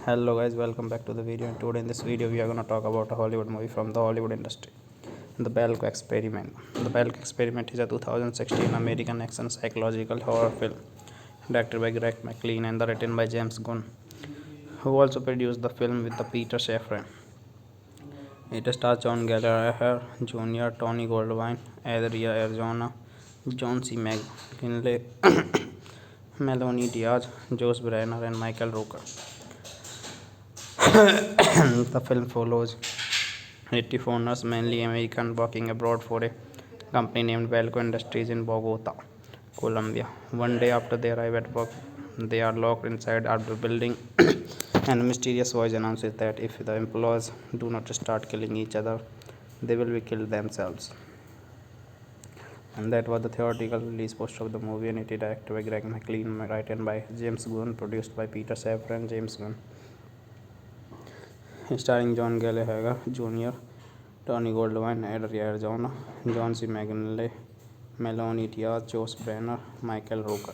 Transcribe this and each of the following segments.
Hello guys, welcome back to the video. And today in this video we are going to talk about a Hollywood movie from the Hollywood industry, The Belko Experiment. The Belko Experiment is a 2016 American action psychological horror film directed by Greg McLean and written by James Gunn, who also produced the film with the Peter Safran. It stars John Gallagher Jr., Tony Goldwyn, Adria Arizona, John C. McGinley, Melanie Diaz, Josh Brenner, and Michael Rooker. The film follows 80 foreigners, mainly American, working abroad for a company named Belko Industries in Bogota, Colombia. One day after they arrive at work, they are locked inside the building, and a mysterious voice announces that if the employees do not start killing each other, they will be killed themselves. And that was the theatrical release poster of the movie, and it is directed by Greg McLean, written by James Gunn, produced by Peter Safran and James Gunn. Starring John Gallagher Jr., Tony Goldwyn, Adria Arizona, John C. McGinley, Melanie Diaz, Josh Brenner, Michael Rooker.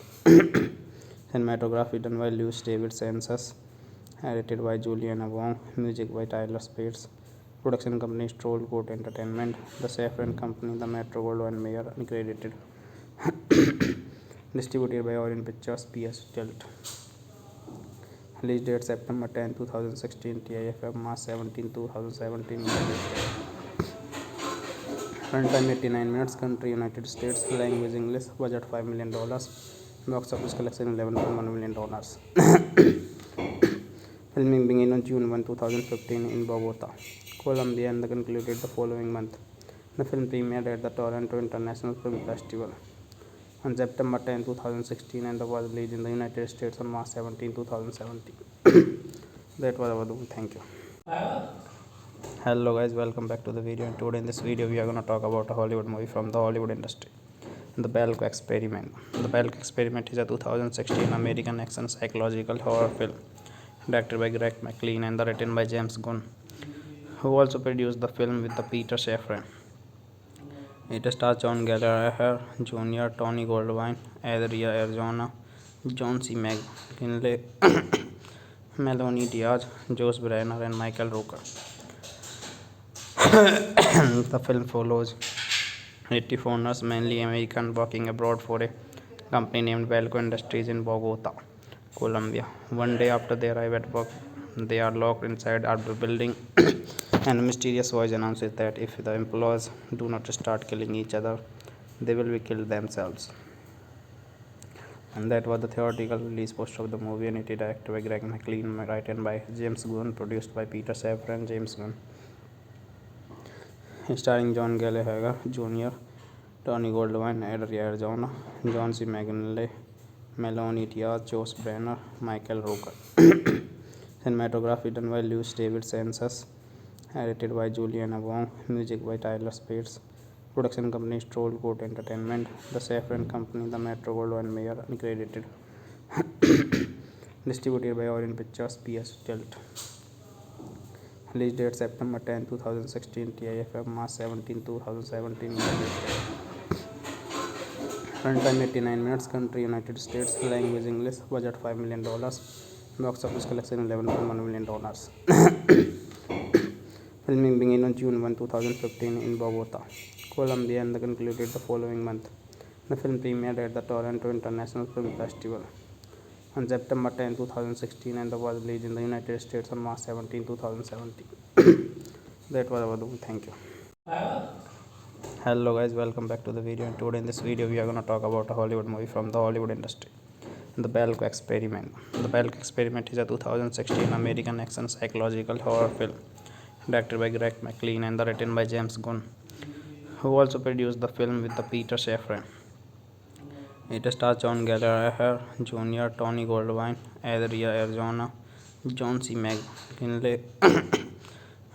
Cinematography done by Louis David Census, edited by Juliana Wong, music by Tyler Spades. Production company Stroll Court Entertainment, The Safran Company, The Metro Goldwyn Mayer, uncredited. Distributed by Orion Pictures, PS Tilt. Release date September 10, 2016, TIFF March 17, 2017. Runtime 89 minutes, country United States, language English, budget $5 million, box office collection $11.1 million. Filming began on June 1, 2015 in Bogota, Colombia, and concluded the following month. The film premiered at the Toronto International Film Festival on September 10, 2016, and was released in the United States on March 17, 2017. That was our doom. Thank you. Hello guys, welcome back to the video. And today in this video we are going to talk about a Hollywood movie from the Hollywood industry, The Belko Experiment. The Belko Experiment is a 2016 American action psychological horror film directed by Greg McLean and written by James Gunn, who also produced the film with the Peter Safran. It stars John Gallagher Jr., Tony Goldwyn, Adria Arizona, John C. McGinley, Melanie Diaz, Josh Brenner, and Michael Rooker. The film follows 80 foreigners, mainly American, working abroad for a company named Belko Industries in Bogota, Colombia. One day after they arrive at work, they are locked inside the building, and a mysterious voice announces that if the employees do not start killing each other, they will be killed themselves. And that was the theatrical release poster of the movie, and it is directed by Greg McLean, written by James Gunn, produced by Peter Safran and James Gunn, starring John Gallagher Jr., Tony Goldwyn, Adria Arizona, John C. McGinley, Melanie Diaz, Josh Brenner, Michael Rooker. Cinematography done by Lewis David Census, edited by Juliana Wong, music by Tyler Spears. Production company Stroll Court Entertainment, the Safran Company, the Metro Goldwyn Mayer, uncredited. Distributed by Orient Pictures, PS Tilt. Release date September 10, 2016, TIFF March 17, 2017. Runtime 89 minutes, country United States, language English, budget $5 million, box office collection $11.1 million. Filming began on June 2015 in Bogota, Colombia, and concluded the following month. The film premiered at the Toronto International Film Festival on September 10, 2016, and was released in the United States on March 17, 2017. That was our doom. Thank you. Hello guys, welcome back to the video, and today in this video we are going to talk about a Hollywood movie from the Hollywood industry, The Belko Experiment. The Belko Experiment is a 2016 American action psychological horror film directed by Greg McLean and written by James Gunn, who also produced the film with the Peter Safran. It stars John Gallagher Jr., Tony Goldwyn, Adria Arizona, John C. McGinley,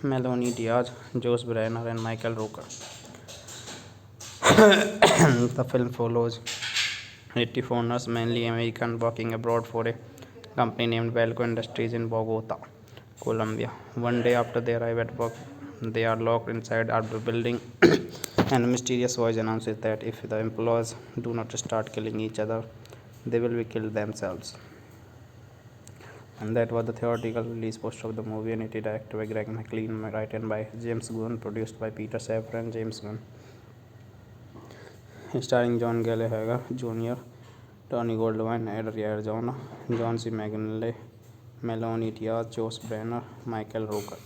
Melanie Diaz, Josh Brenner, and Michael Rooker. The film follows 80 foreigners, mainly American, working abroad for a company named Belko Industries in Bogota, Colombia. One day after they arrive at work, they are locked inside a building, and a mysterious voice announces that if the employees do not start killing each other, they will be killed themselves. And that was the theatrical release poster of the movie, and it is directed by Greg McLean, written by James Gunn, produced by Peter Safran and James Gunn, starring John Gallagher Jr., Tony Goldwyn, Adria Arizona, John C. McGinley, Melanie Diaz, Josh Brenner, Michael Rooker.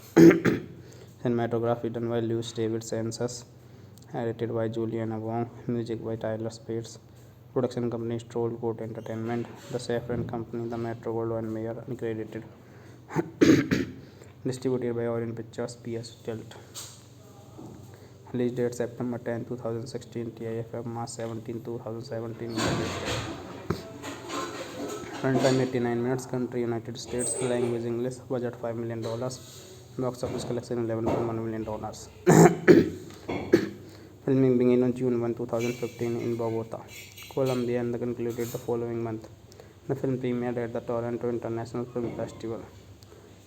Cinematography done by Lewis David Census, edited by Juliana Wong, music by Tyler Spears. Production company Stroll Court Entertainment, the Safran Company, the Metro Goldwyn Mayer, uncredited. Distributed by Orient Pictures, PS Tilt. Release date September 10, 2016, TIFF March 17, 2017. Runtime 89 minutes, country United States, language English, budget $5 million, box office collection $11.1 million. Filming began on June 2015 in Bogota, Colombia, and concluded the following month. The film premiered at the Toronto International Film Festival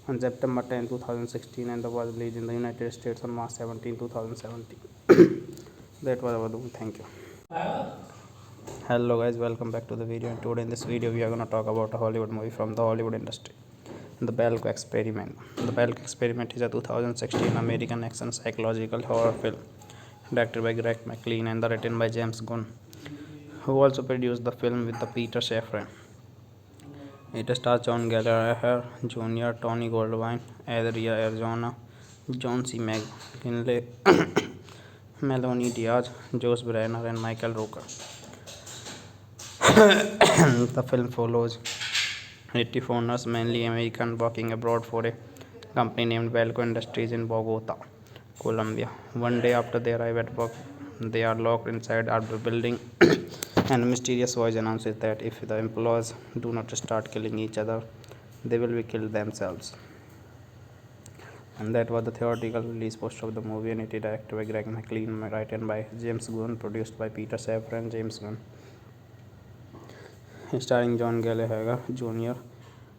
on September 10, 2016, and was released in the United States on March 17, 2017. That was our doom. Thank you. Hello guys, welcome back to the video, and today in this video we are going to talk about a Hollywood movie from the Hollywood industry, The Belko Experiment. The Belko Experiment is a 2016 American action psychological horror film directed by Greg McLean and written by James Gunn, who also produced the film with the Peter Safran. It stars John Gallagher Jr., Tony Goldwyn, Adria Arizona, John C. McGinley, Melanie Diaz, Josh Brenner, and Michael Rooker. The film follows 80 foreigners, mainly American, working abroad for a company named Belko Industries in Bogota, Colombia. One day after they arrive at work, they are locked inside a building, and a mysterious voice announces that if the employees do not start killing each other, they will be killed themselves. And that was the theatrical release poster of the movie, and it is directed by Greg McLean, written by James Gunn, produced by Peter Safran and James Gunn, starring John Gallagher Jr.,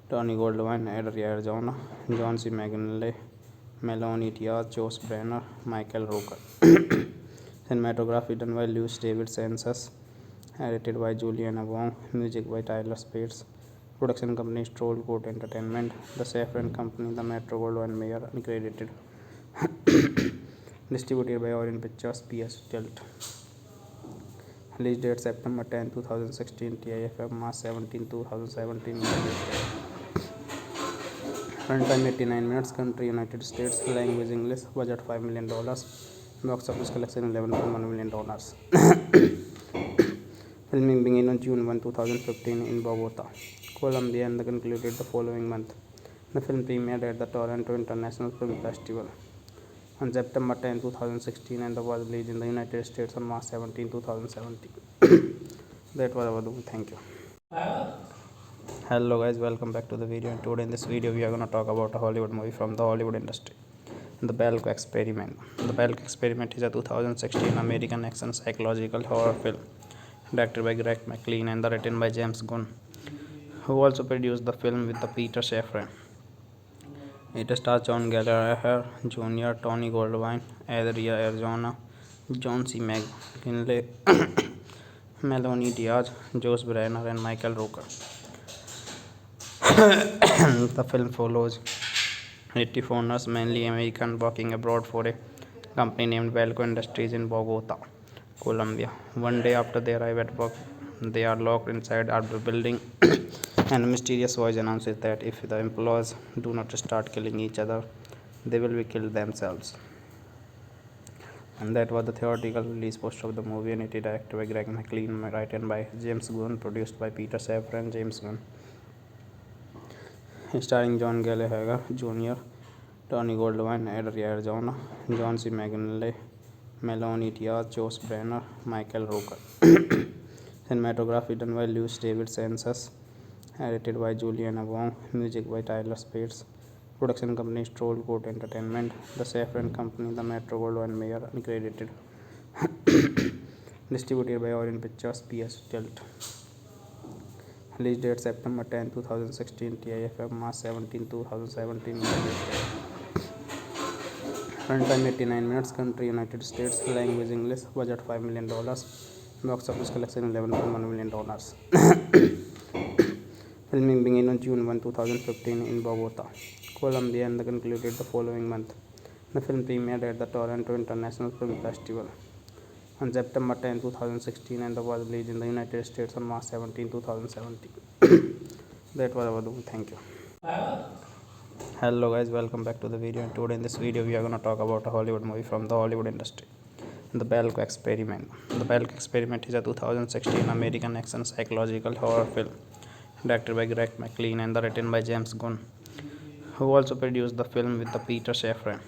Tony Goldwyn, Adria Arizona, John C. McGinley, Melanie Diaz, Josh Brenner, Michael Rooker. Cinematography done by Lewis David Census, edited by Juliana Wong, music by Tyler Spears. Production company Stroll Court Entertainment, the Safran Company, the Metro Goldwyn Mayer, uncredited. Distributed by Orient Pictures, PS Tilt. Release date September 10, 2016, TIFF March 17, 2017. Runtime 89 minutes. Country United States. Language English. Budget $5 million. Box office collection $11.1 million. Filming began on June 1, 2015 in Bogota, Colombia and concluded the following month. The film premiered at the Toronto International Film Festival on September 10, 2016 and was released in the United States on March 17, 2017. That was our do. Thank you. Hello guys, welcome back to the video, and today in this video we are going to talk about a Hollywood movie from the Hollywood industry, The Belko Experiment. The Belko Experiment is a 2016 American action psychological horror film directed by Greg McLean and written by James Gunn, who also produced the film with the Peter Safran. It stars John Gallagher Jr., Tony Goldwyn, Adria Arizona, John C. McGinley, Melanie Diaz, Josh Brenner, and Michael Rooker. The film follows 80 foreigners, mainly American, working abroad for a company named Belko Industries in Bogota, Colombia. One day after they arrive at work, they are locked inside a building, and a mysterious voice announces that if the employees do not start killing each other, they will be killed themselves. And that was the theatrical release poster of the movie, and it is directed by Greg McLean, written by James Gunn, produced by Peter Safran and James Gunn. Starring John Gallagher Jr., Tony Goldwyn, Adria Arizona, John C. McGinley, Melanie Diaz, Josh Brenner, Michael Rooker. Cinematography done by Lewis David Census, edited by Juliana Wong, music by Tyler Spates. Production company Stroll Court Entertainment, the Safran Company, the Metro Goldwyn Mayer, uncredited. Distributed by Orient Pictures, PS Tilt. Release date September 10, 2016, TIFF March 17, 2017. Runtime 89 minutes. Country United States. Language English. Budget $5 million. Box office collection $11.1 million. Filming began on June 1, 2015 in Bogota, Colombia and concluded the following month. The film premiered at the Toronto International Film Festival on September 10, 2016 and was released in the United States on March 17, 2017. That was our do. Thank you. Hello guys, welcome back to the video, and today in this video we are going to talk about a Hollywood movie from the Hollywood industry, The Belko Experiment. The Belko Experiment is a 2016 American action psychological horror film directed by Greg McLean and written by James Gunn, who also produced the film with the Peter Safran.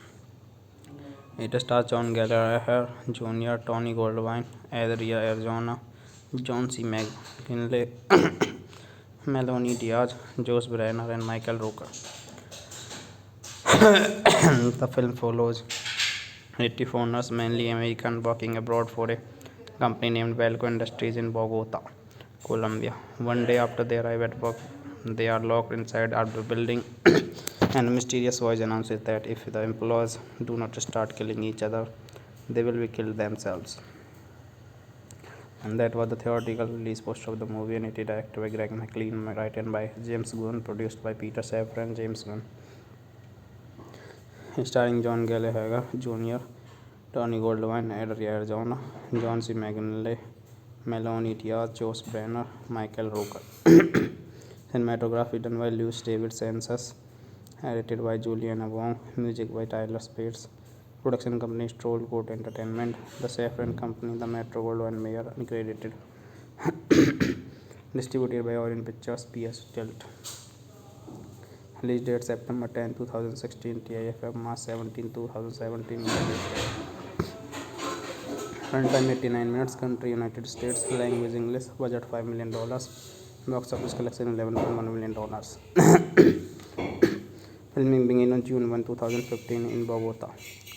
It stars John Gallagher Jr., Tony Goldwyn, Adria Arizona, John C. McGinley, Melanie Diaz, Josh Brenner, and Michael Rooker. The film follows 80 foreigners, mainly American, working abroad for a company named Belko Industries in Bogota, Colombia. One day after they arrive at work, they are locked inside a building, and a mysterious voice announces that if the employees do not start killing each other, they will be killed themselves. And that was the theatrical release poster of the movie, and it is directed by Greg McLean, written by James Gunn, produced by Peter Safran and James Gunn. Starring John Gallagher Jr., Tony Goldwyn, Adria Arizona, John C. McGinley, Melanie Diaz, Josh Brenner, Michael Rooker. Cinematography done by Lewis David Census, edited by Juliana Wong, music by Tyler Spates. Production company Stroll Court Entertainment, the Safran Company, the Metro Goldwyn Mayer, uncredited. Distributed by Orient Pictures, PS Tilt. Release date September 10, 2016, TIFF March 17, 2017. Runtime 89 minutes. Country United States. Language English. Budget $5 million. Box office collection $11.1 million. Filming began on June 1, 2015 in Bogota,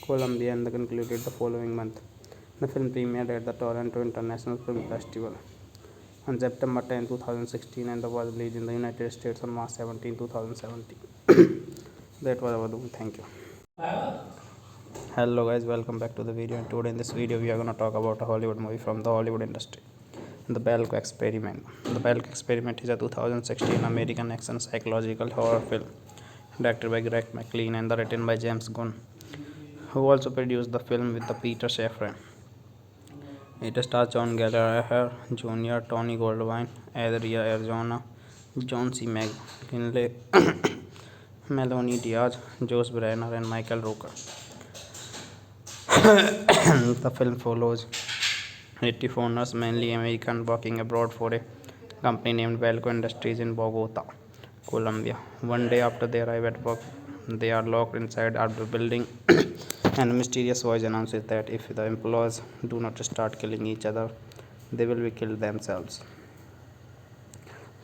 Colombia and concluded the following month. The film premiered at the Toronto International Film Festival on September 10, 2016 and was released in the United States on March 17, 2017. That was our do. Thank you. Hello guys, welcome back to the video, and today in this video we are going to talk about a Hollywood movie from the Hollywood industry, The Belko Experiment. The Belko Experiment is a 2016 American action psychological horror film directed by Greg McLean and written by James Gunn, who also produced the film with the Peter Safran. It stars John Gallagher Jr., Tony Goldwyn, Adria Arizona, John C. McGinley, Melanie Diaz, Josh Brenner, and Michael Rooker. The film follows 80 foreigners, mainly American, working abroad for a company named Belko Industries in Bogota, Colombia. One day after they arrive at work, they are locked inside a building, and a mysterious voice announces that if the employees do not start killing each other, they will be killed themselves.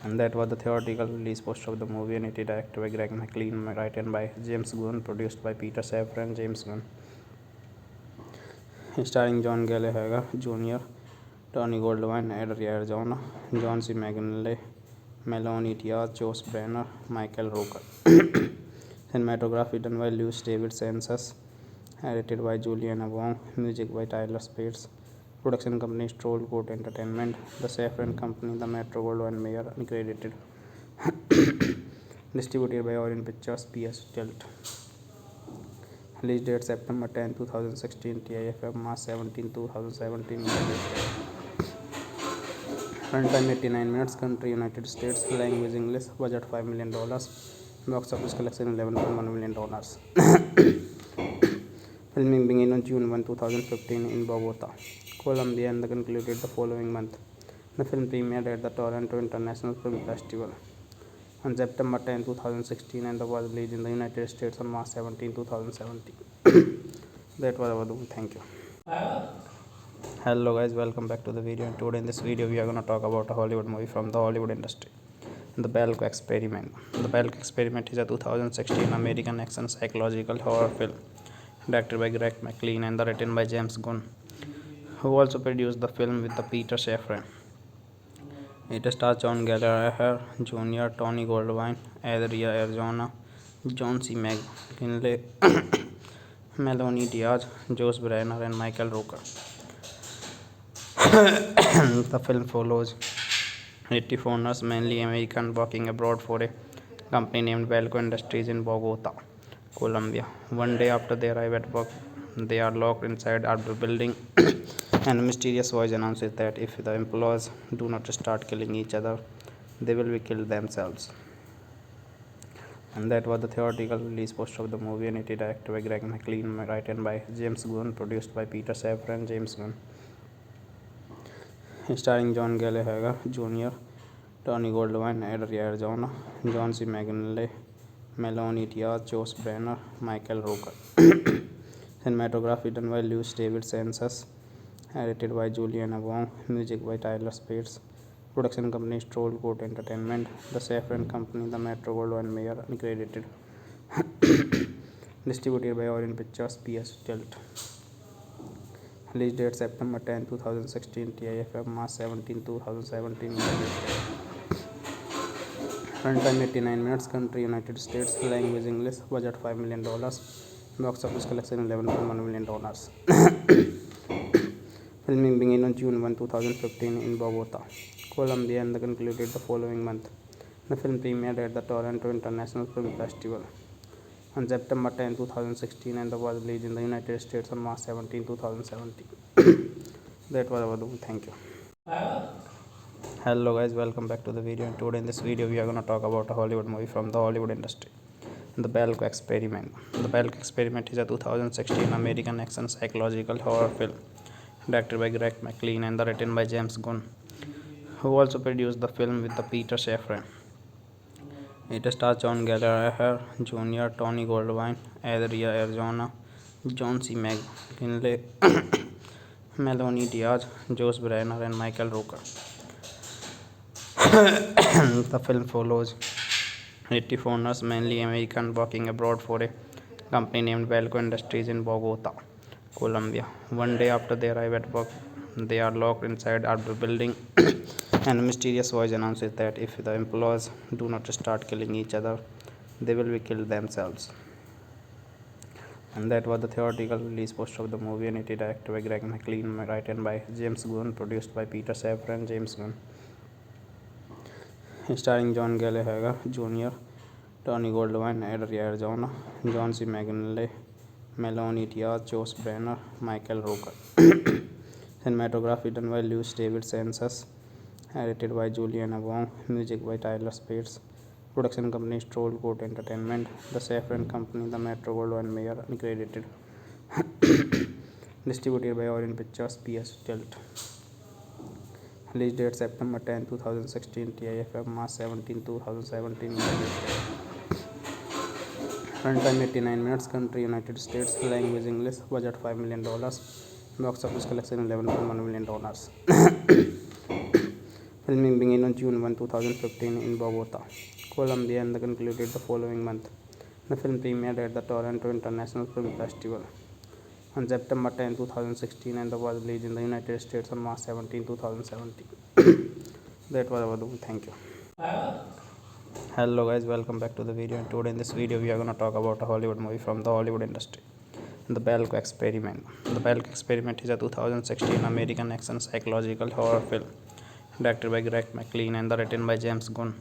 And that was the theatrical release poster of the movie, and it is directed by Greg McLean, written by James Gunn, produced by Peter Safran and James Gunn, starring John Gallagher Jr., Tony Goldwyn, Adria Arizona, John C. McGinley, Melanie Diaz, Josh Brenner, Michael Rooker. Cinematography done by Lewis David Census, edited by Juliana Wong, music by Tyler Spears. Production company Stroll Court Entertainment, the Safran Company, the Metro Goldwyn Mayer, uncredited. Distributed by Orient Pictures, PS Tilt. Release date September 10, 2016, TIFF March 17, 2017. Runtime 89 minutes, country United States, language English, budget $5 million, box office collection $11.1 million. Filming began on June 1, 2015 in Bogota, Colombia, and concluded the following month. The film premiered at the Toronto International Film Festival on September 10, 2016, and was released in the United States on March 17, 2017. That was our doing. Thank you. Hello guys, welcome back to the video, and today in this video we are going to talk about a Hollywood movie from the Hollywood industry, The Belko Experiment. The Belko Experiment is a 2016 American action psychological horror film directed by Greg McLean and written by James Gunn, who also produced the film with the Peter Safran. It stars John Gallagher Jr., Tony Goldwyn, Adria Arizona, John C. McGinley, Melanie Diaz, Josh Brenner, and Michael Rooker. The film follows 80 foreigners, mainly American, working abroad for a company named Belko Industries in Bogota, Colombia. One day after they arrive at work, they are locked inside a building, and a mysterious voice announces that if the employees do not start killing each other, they will be killed themselves. And that was the theatrical release poster of the movie, and it is directed by Greg McLean, written by James Gunn, produced by Peter Safran and James Gunn, starring John Gallagher Jr., Tony Goldwyn, Adria Arizona, John C. McGinley, Melanie Diaz, Josh Brenner, Michael Rooker. Cinematography done by Lewis David Census, edited by Juliana Wong, music by Tyler Spears. Production company Stroll Court Entertainment, the Safran Company, the Metro Goldwyn Mayer, uncredited. Distributed by Orient Pictures, PS Tilt. Release date September 10, 2016, TIFF March 17, 2017. Runtime 89 minutes, country United States, language English, budget $5 million, box office collection $11.1 million. Filming began on June 1, 2015 in Bogota, Colombia, and concluded the following month. The film premiered at the Toronto International Film Festival on September 10, 2016, and was released in the United States on March 17, 2017. That was our doing. Thank you. Hello guys, welcome back to the video, and today in this video we are going to talk about a Hollywood movie from the Hollywood industry, The Belko Experiment. The Belko Experiment is a 2016 American action psychological horror film directed by Greg McLean and written by James Gunn, who also produced the film with the Peter Safran. It stars John Gallagher Jr., Tony Goldwyn, Adria Arizona, John C. McGinley, Melanie Diaz, Josh Brenner, and Michael Rooker. The film follows 80 foreigners, mainly American, working abroad for a company named Belko Industries in Bogota, Colombia. One day after they arrive at work, they are locked inside a building, and a mysterious voice announces that if the employees do not start killing each other, they will be killed themselves. And that was the theatrical release poster of the movie, and it is directed by Greg McLean, written by James Gunn, produced by Peter Safran and James Gunn, starring John Gallagher Jr., Tony Goldwyn, Adria Arizona, John C. McGinley, Melanie Diaz, Josh Brenner, Michael Rooker. Cinematography done by Lewis David Census, edited by Juliana Wong, music by Tyler Spears. Production company Stroll Court Entertainment. The Saffron Company, the Metro Goldwyn Mayer, uncredited. Distributed by Orient Pictures, PS Tilt. Release date September 10, 2016. TIFF March 17, 2017. Runtime 89 minutes. Country United States. Language English. Budget $5 million. Box office collection $11.1 million. Filming began on June 1, 2015 in Bogota, Colombia, and concluded the following month. The film premiered at the Toronto International Film Festival on September 10, 2016, and was released in the United States on March 17, 2017. That was our movie. Thank you. Hello guys, welcome back to the video. And today in this video we are going to talk about a Hollywood movie from the Hollywood industry, The Belko Experiment. The Belko Experiment is a 2016 American action psychological horror film directed by Greg McLean and written by James Gunn,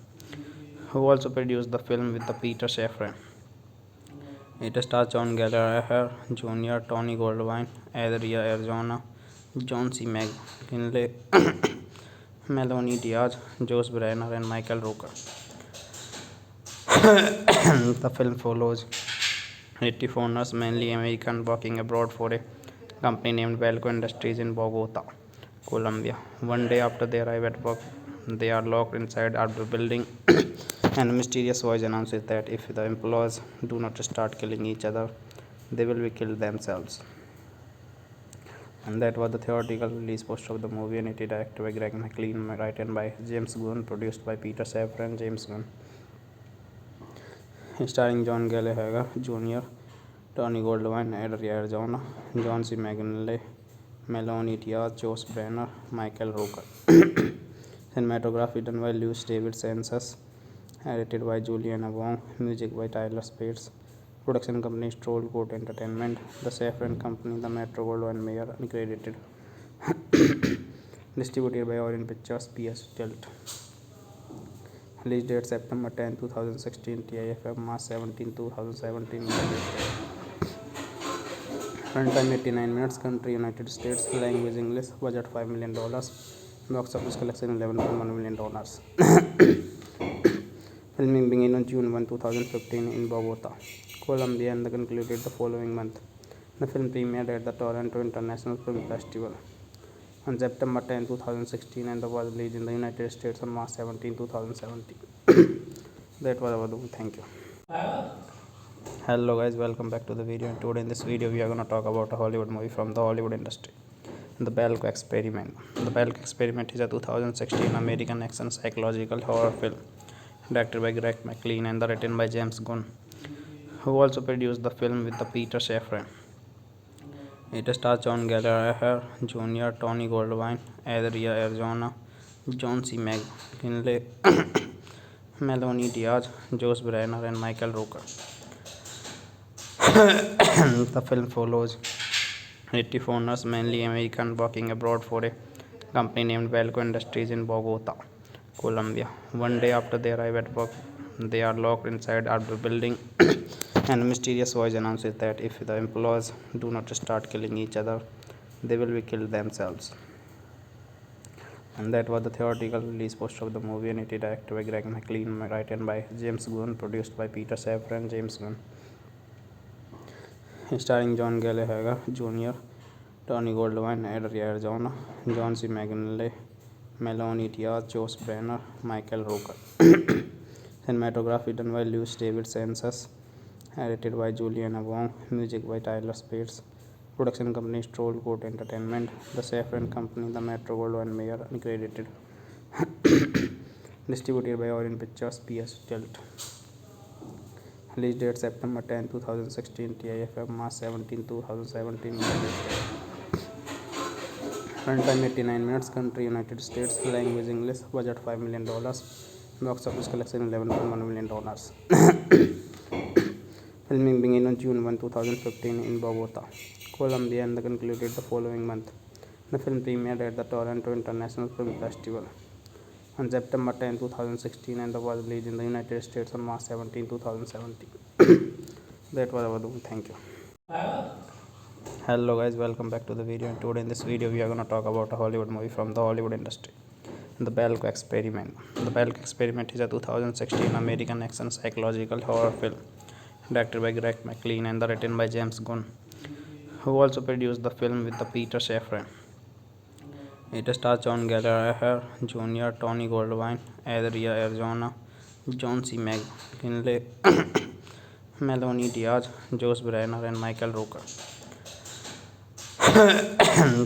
who also produced the film with the Peter Safran. It stars John Gallagher Jr., Tony Goldwyn, Adria Arjona, John C. McGinley, Melanie Diaz, Josh Brenner, and Michael Rooker. The film follows 80 foreigners, mainly American, working abroad for a company named Belko Industries in Bogota, Colombia. One day after they arrive at work, they are locked inside a building, and a mysterious voice announces that if the employees do not start killing each other, they will be killed themselves. And that was the theatrical release poster of the movie, and it is directed by Greg McLean, written by James Gunn, produced by Peter Safran and James Gunn. Starring John Gallagher Jr., Tony Goldwyn, Adria Arjona, John C. McGinley, Melanie Diaz, Josh Brenner, Michael Rooker. Cinematography done by Luis David Sanchez, edited by Juliana Wong, music by Tyler Spates. Production company Stroll Court Entertainment. The Saffron Company, the Metro Goldwyn Mayer, uncredited. Distributed by Orient Pictures, PS Tilt. Release date September 10, 2016. TIFF March 17, 2017. Runtime 89 minutes. Country United States. Language English. Budget $5 million. Box office collection $11.1 million. Filming began on June 1, 2015 in Bogota, Colombia, and concluded the following month. The film premiered at the Toronto International Film Festival on September 10, 2016, and was released in the United States on March 17, 2017. That was our movie. Thank you. Hello guys, welcome back to the video. And today in this video we are going to talk about a Hollywood movie from the Hollywood industry, The Belko Experiment. The Belko Experiment is a 2016 American action psychological horror film directed by Greg McLean and written by James Gunn, who also produced the film with the Peter Safran. It stars John Gallagher Jr., Tony Goldwyn, Adria Arjona, John C. McGinley, Melanie Diaz, Josh Brenner, and Michael Rooker. The film follows 80 foreigners, mainly American, working abroad for a company named Belko Industries in Bogota, Colombia. One day after they arrive at work, they are locked inside a building, and a mysterious voice announces that if the employees do not start killing each other, they will be killed themselves. And that was the theatrical release poster of the movie, and it is directed by Greg McLean, written by James Gunn, produced by Peter Safran and James Gunn. Starring John Gallagher Jr., Tony Goldwyn, Adria Arjona, John C. McGinley, Melanie Diaz, Josh Brenner, Michael Rooker. Cinematography done by Luis David Sanchez, edited by Juliana Wong, music by Tyler Spates. Production company Stroll Court Entertainment. The Saffron Company, the Metro Goldwyn Mayer, uncredited. Distributed by Orient Pictures, PS Tilt. Release date September 10, 2016. TIFF March 17, 2017. Runtime 89 minutes. Country United States. Language English. Budget $5 million. Box office collection $11.1 million. Filming began on June 1, 2015 in Bogota, Colombia, and concluded the following month. The film premiered at the Toronto International Film Festival on September 10, 2016, and was released in the United States on March 17, 2017. That was our movie. Thank you. Hello guys, welcome back to the video. And today in this video we are going to talk about a Hollywood movie from the Hollywood industry, The Belko Experiment. The Belko Experiment is a 2016 American action psychological horror film directed by Greg McLean and written by James Gunn, who also produced the film with the Peter Safran. It stars John Gallagher Jr., Tony Goldwyn, Adria Arizona, John C. McGinley, Melanie Diaz, Josh Brenner, and Michael Rooker.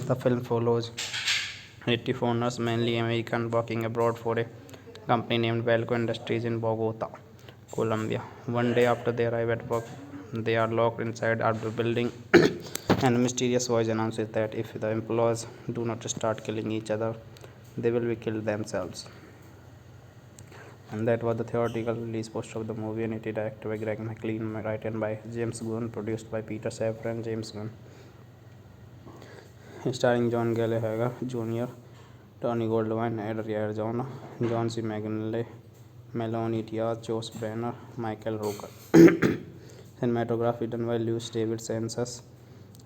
The film follows 80 foreigners, mainly American, working abroad for a company named Belko Industries in Bogota, Colombia. One day after they arrive at work, they are locked inside a building, and a mysterious voice announces that if the employees do not start killing each other, they will be killed themselves. And that was the theatrical release poster of the movie, and it is directed by Greg McLean, written by James Gunn, produced by Peter Safran and James Gunn, starring John Gallagher Jr., Tony Goldwyn, Adria Arizona, John C. McGinley, Melanie Diaz, Josh Brenner, Michael Rooker. Cinematography done by Lewis David Census,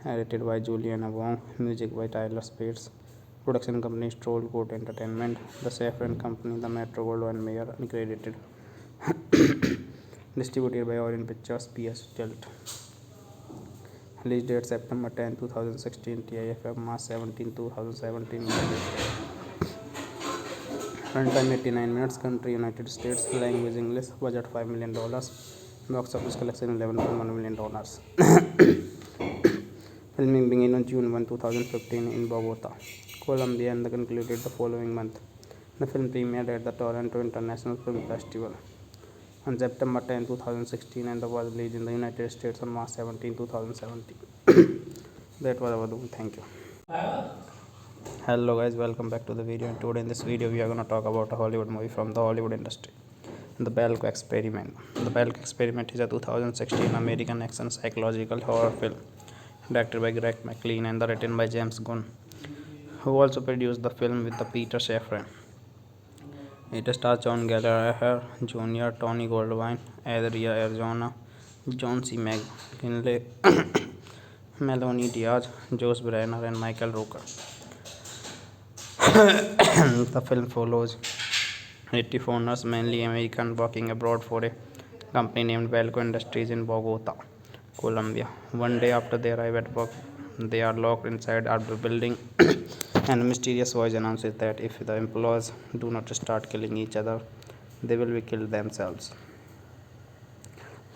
edited by Juliana Wong, music by Tyler Spears. Production company Stroll Court Entertainment, The Safran Company, The Metro Goldwyn Mayer, uncredited. Distributed by Orient Pictures, PS Tilt. Release date September 10, 2016, TIFF March 17, 2017. Runtime 89 minutes, country United States, language English, budget $5 million, box office collection $11.1 million. Filming began on June 1, 2015 in Bogota, Colombia, and concluded the following month. The film premiered at the Toronto International Film Festival on September 10, 2016, and was released in the United States on March 17, 2017. That was our doom. Thank you. Hello guys, welcome back to the video, and today in this video we are going to talk about a Hollywood movie from the Hollywood industry, The Belko Experiment. The Belko Experiment is a 2016 American action psychological horror film directed by Greg McLean and written by James Gunn, who also produced the film with the Peter Safran. It stars John Gallagher Jr., Tony Goldwyn, Adria Arizona, John C. McGinley, Melanie Diaz, Josh Brenner, and Michael Rooker. The film follows 80 foreigners, mainly American, working abroad for a company named Belko Industries in Bogota, Colombia. One day after they arrive at work, they are locked inside a building, and a mysterious voice announces that if the employees do not start killing each other, they will be killed themselves.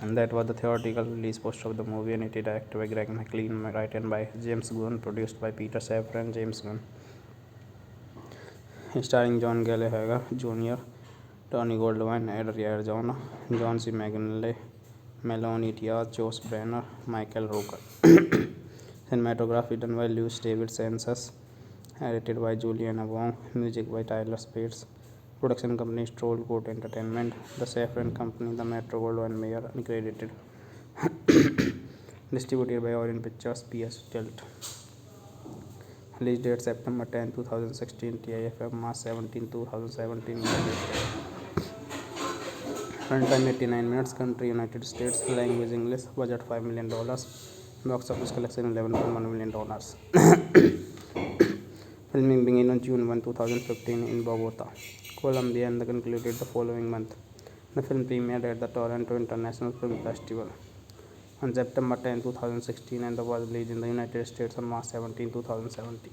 And that was the theatrical release poster of the movie, and it is directed by Greg McLean, written by James Gunn, produced by Peter Safran and James Gunn, starring John Gallagher Jr., Tony Goldwyn, Adria Arizona, John C. McGinley, Melanie Diaz, Josh Brenner, and Michael Rooker. The film follows 80 foreigners, mainly American, working abroad for a company named Belko Industries in Bogota, Colombia. One day after they arrive at work, they are locked inside a building, and a mysterious voice announces that if the employees do not start killing each other, they will be killed themselves. And that was the theatrical release poster of the movie, and it is directed by Greg McLean, written by James Gunn, produced by Peter Safran and James Gunn, starring John Gallagher Jr., Tony Goldwyn, Adria Arizona, John C. McGinley, Melanie Diaz, Josh Brenner, Michael Rooker. Cinematography done by Lewis David Census, edited by Juliana Wong, music by Tyler Spears. Production company Stroll Court Entertainment, The Safran Company, The Metro Goldwyn Mayer, uncredited. Distributed by Orient Pictures, PS Tilt. Release date September 10, 2016, TIFF March 17, 2017. Runtime 89 minutes, country United States, language English, budget $5 million, box office collection $11.1 million. Filming began on June 1, 2015 in Bogota, Colombia, and concluded the following month. The film premiered at the Toronto International Film Festival on September 10, 2016, and was released in the United States on March 17, 2017.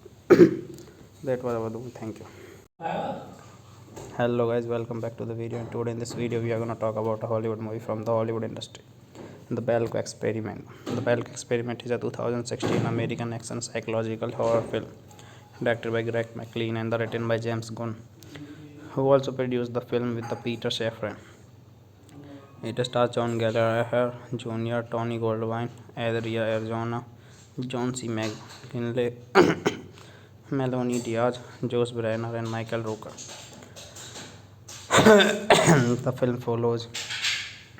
That was our doom. Thank you. Hello guys, welcome back to the video, and today in this video we are going to talk about a Hollywood movie from the Hollywood industry, The Belko Experiment. The Belko Experiment is a 2016 American action psychological horror film directed by Greg McLean and written by James Gunn, who also produced the film with the Peter Safran. It stars John Gallagher Jr., Tony Goldwyn, Adria Arizona, John C. McGinley, Melanie Diaz, Josh Brenner, and Michael Rooker. The film follows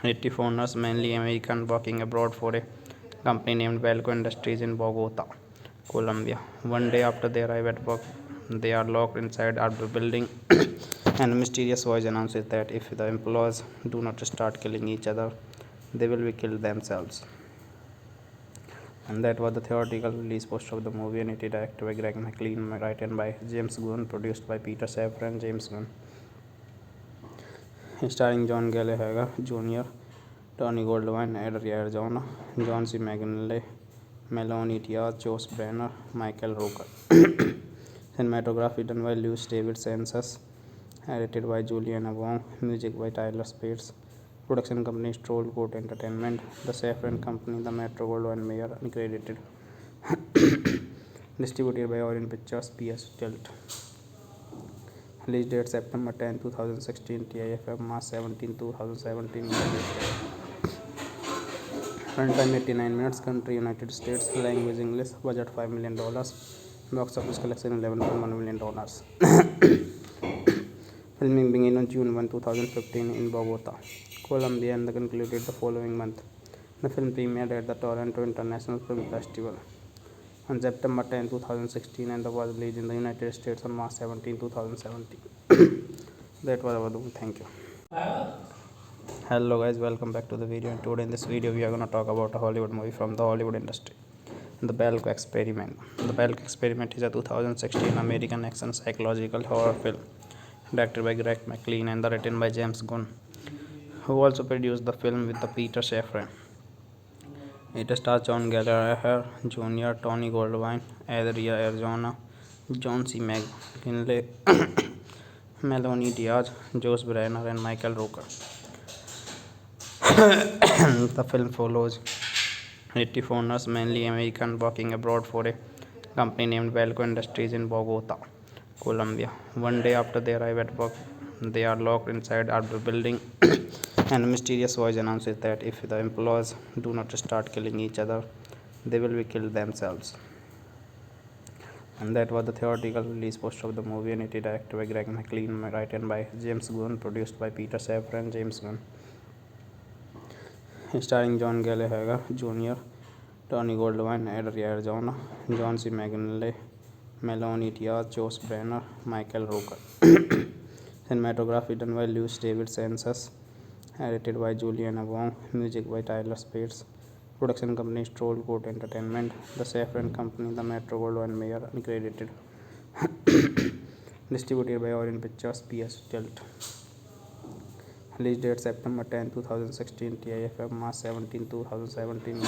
80 foreigners, mainly American, working abroad for a company named Belko Industries in Bogota, Colombia. One day after they arrive at work, they are locked inside a building, and a mysterious voice announces that if the employees do not start killing each other, they will be killed themselves. And that was the theatrical release poster of the movie, and it is directed by Greg McLean, written by James Gunn, produced by Peter Safran and James Gunn, starring John Gallagher Jr., Tony Goldwyn, Adria Arizona, John C. McGinley, Melanie Diaz, Josh Brenner, Michael Rooker. Cinematography done by Lewis David Census, edited by Juliana Wong, music by Tyler Spears. Production company Stroll Court Entertainment, the Safran Company, the Metro Goldwyn Mayer, uncredited. Distributed by Orient Pictures, PS Tilt. Release date September 10, 2016, TIFF March 17, 2017. Runtime 89 minutes, country United States, language English, budget $5 million, box office collection $11.1 million. Filming began on June 2015 in Bogota, Colombia, and concluded the following month. The film premiered at the Toronto International Film Festival on September 10, 2016, and was released in the United States on March 17, 2017. That was our doom. Thank you. Hello guys, welcome back to the video, and today in this video we are going to talk about a Hollywood movie from the Hollywood industry, The Belko Experiment. The Belko Experiment is a 2016 American action psychological horror film directed by Greg McLean and written by James Gunn, who also produced the film with the Peter Safran. It stars John Gallagher Jr., Tony Goldwyn, Adria Arizona, John C. McGinley, Melanie Diaz, Josh Brenner, and Michael Rooker. The film follows 80 foreigners, mainly American, working abroad for a company named Belko Industries in Bogota, Colombia. One day after they arrive at work, they are locked inside the building, and a mysterious voice announces that if the employees do not start killing each other, they will be killed themselves. And that was the theatrical release poster of the movie, and it is directed by Greg McLean, written by James Gunn, produced by Peter Safran and James Gunn, starring John Gallagher Jr., Tony Goldwyn, Adria Arizona, John C. McGinley, Melanie Diaz, Josh Brenner, Michael Rooker. Cinematography done by Lewis David Census, edited by Juliana Wong, music by Tyler Spears. Production company Stroll Court Entertainment, the Safran Company, the Metro Goldwyn Mayer, uncredited. Distributed by Orient Pictures, PS Tilt. Release date September 10, 2016, TIFF March 17, 2017.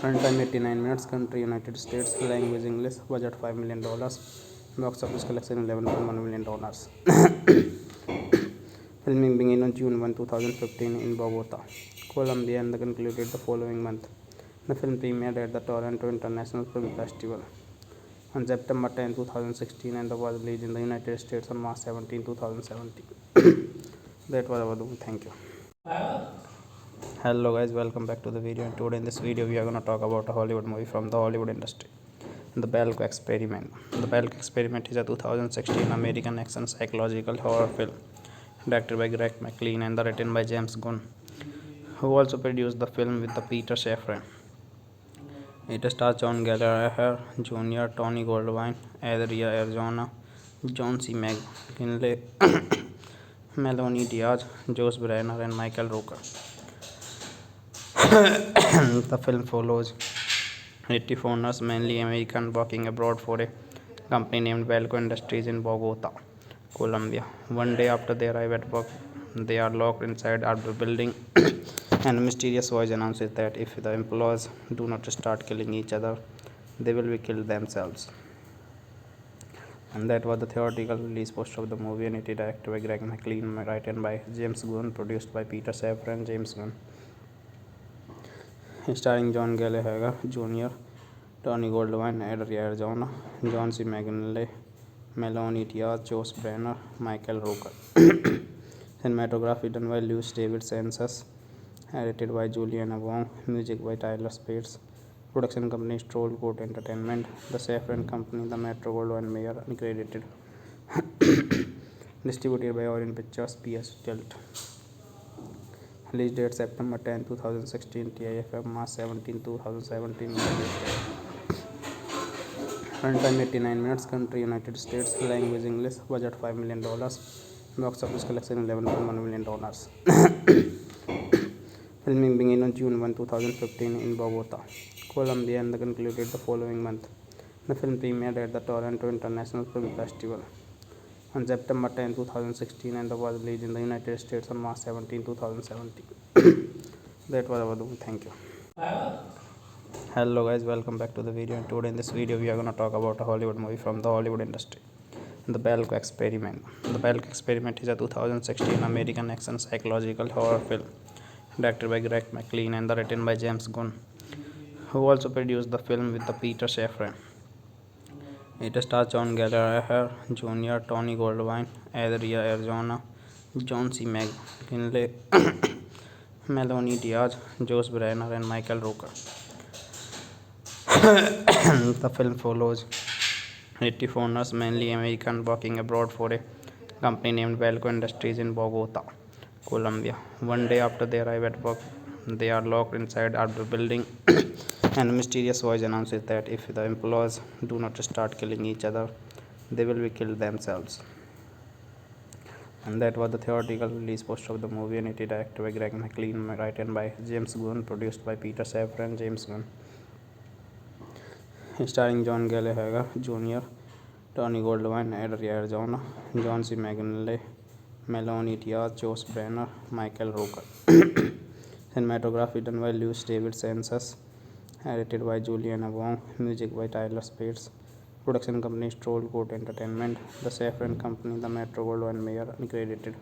Runtime 89 minutes, country United States, language English, budget $5 million, box office collection $11.1 million. Filming began on June 2015 in Bogota, Colombia, and concluded the following month. The film premiered at the Toronto International Film Festival on September 10, 2016, and was released in the United States on March 17, 2017. That was our doom. Thank you. Hello guys, welcome back to the video, and today in this video we are going to talk about a Hollywood movie from the Hollywood industry, The Belko Experiment. The Belko Experiment is a 2016 American action psychological horror film directed by Greg McLean and written by James Gunn, who also produced the film with the Peter Safran. It stars John Gallagher Jr., Tony Goldwyn, Adria Arizona, John C. McGinley, Melanie Diaz, Josh Brenner, and Michael Rooker. The film follows 80 foreigners, mainly American, working abroad for a company named Belko Industries in Bogota, Colombia. One day after they arrive at work, they are locked inside the building, and a mysterious voice announces that if the employees do not start killing each other, they will be killed themselves. And that was the theatrical release poster of the movie, and it is directed by Greg McLean, written by James Gunn, produced by Peter Safran and James Gunn, starring John Gallagher Jr., Tony Goldwyn, Adria Arizona, John C. McGinley, Melanie Diaz, Josh Brenner, Michael Rooker. Cinematography done by Lewis David Census, edited by Juliana Wong, music by Tyler Spears. Production company Stroll Court Entertainment, the Safran Company, the Metro Goldwyn Mayer, uncredited. Distributed by Orient Pictures, PS Tilt. Release date September 10, 2016, TIFF March 17, 2017. Runtime 89 minutes, country United States, language English, budget $5 million, box office collection $11.1 million. Filming began on June 1, 2015 in Bogota, Colombia and concluded the following month. The film premiered at the Toronto International Film Festival on September 10, 2016 and was released in the United States on March 17, 2017. That was our doom. Thank you. Hello guys, welcome back to the video, and today in this video we are going to talk about a Hollywood movie from the Hollywood industry, The Belko Experiment. The Belko Experiment is a 2016 American action psychological horror film directed by Greg McLean and written by James Gunn, who also produced the film with the Peter Safran. It stars John Gallagher Jr., Tony Goldwyn, Adria Arizona, John C. McGinley, Melanie Diaz, Josh Brenner, and Michael Rooker. The film follows 80 foreigners, mainly American, working abroad for a company named Belko Industries in Bogota, Colombia. One day after they arrive at work, they are locked inside a building, and a mysterious voice announces that if the employees do not start killing each other, they will be killed themselves. And that was the theatrical release poster of the movie, and it is directed by Greg McLean, written by James Gunn, produced by Peter Safran and James Gunn. Starring John Gallagher Jr., Tony Goldwyn, Adria Arizona, John C. McGinley, Melanie Diaz, Josh Brenner, Michael Rooker. Cinematography done by Lewis David Census, edited by Juliana Wong, music by Tyler Spades. Production company Stroll Court Entertainment, The Safran Company, The Metro Goldwyn Mayer, uncredited.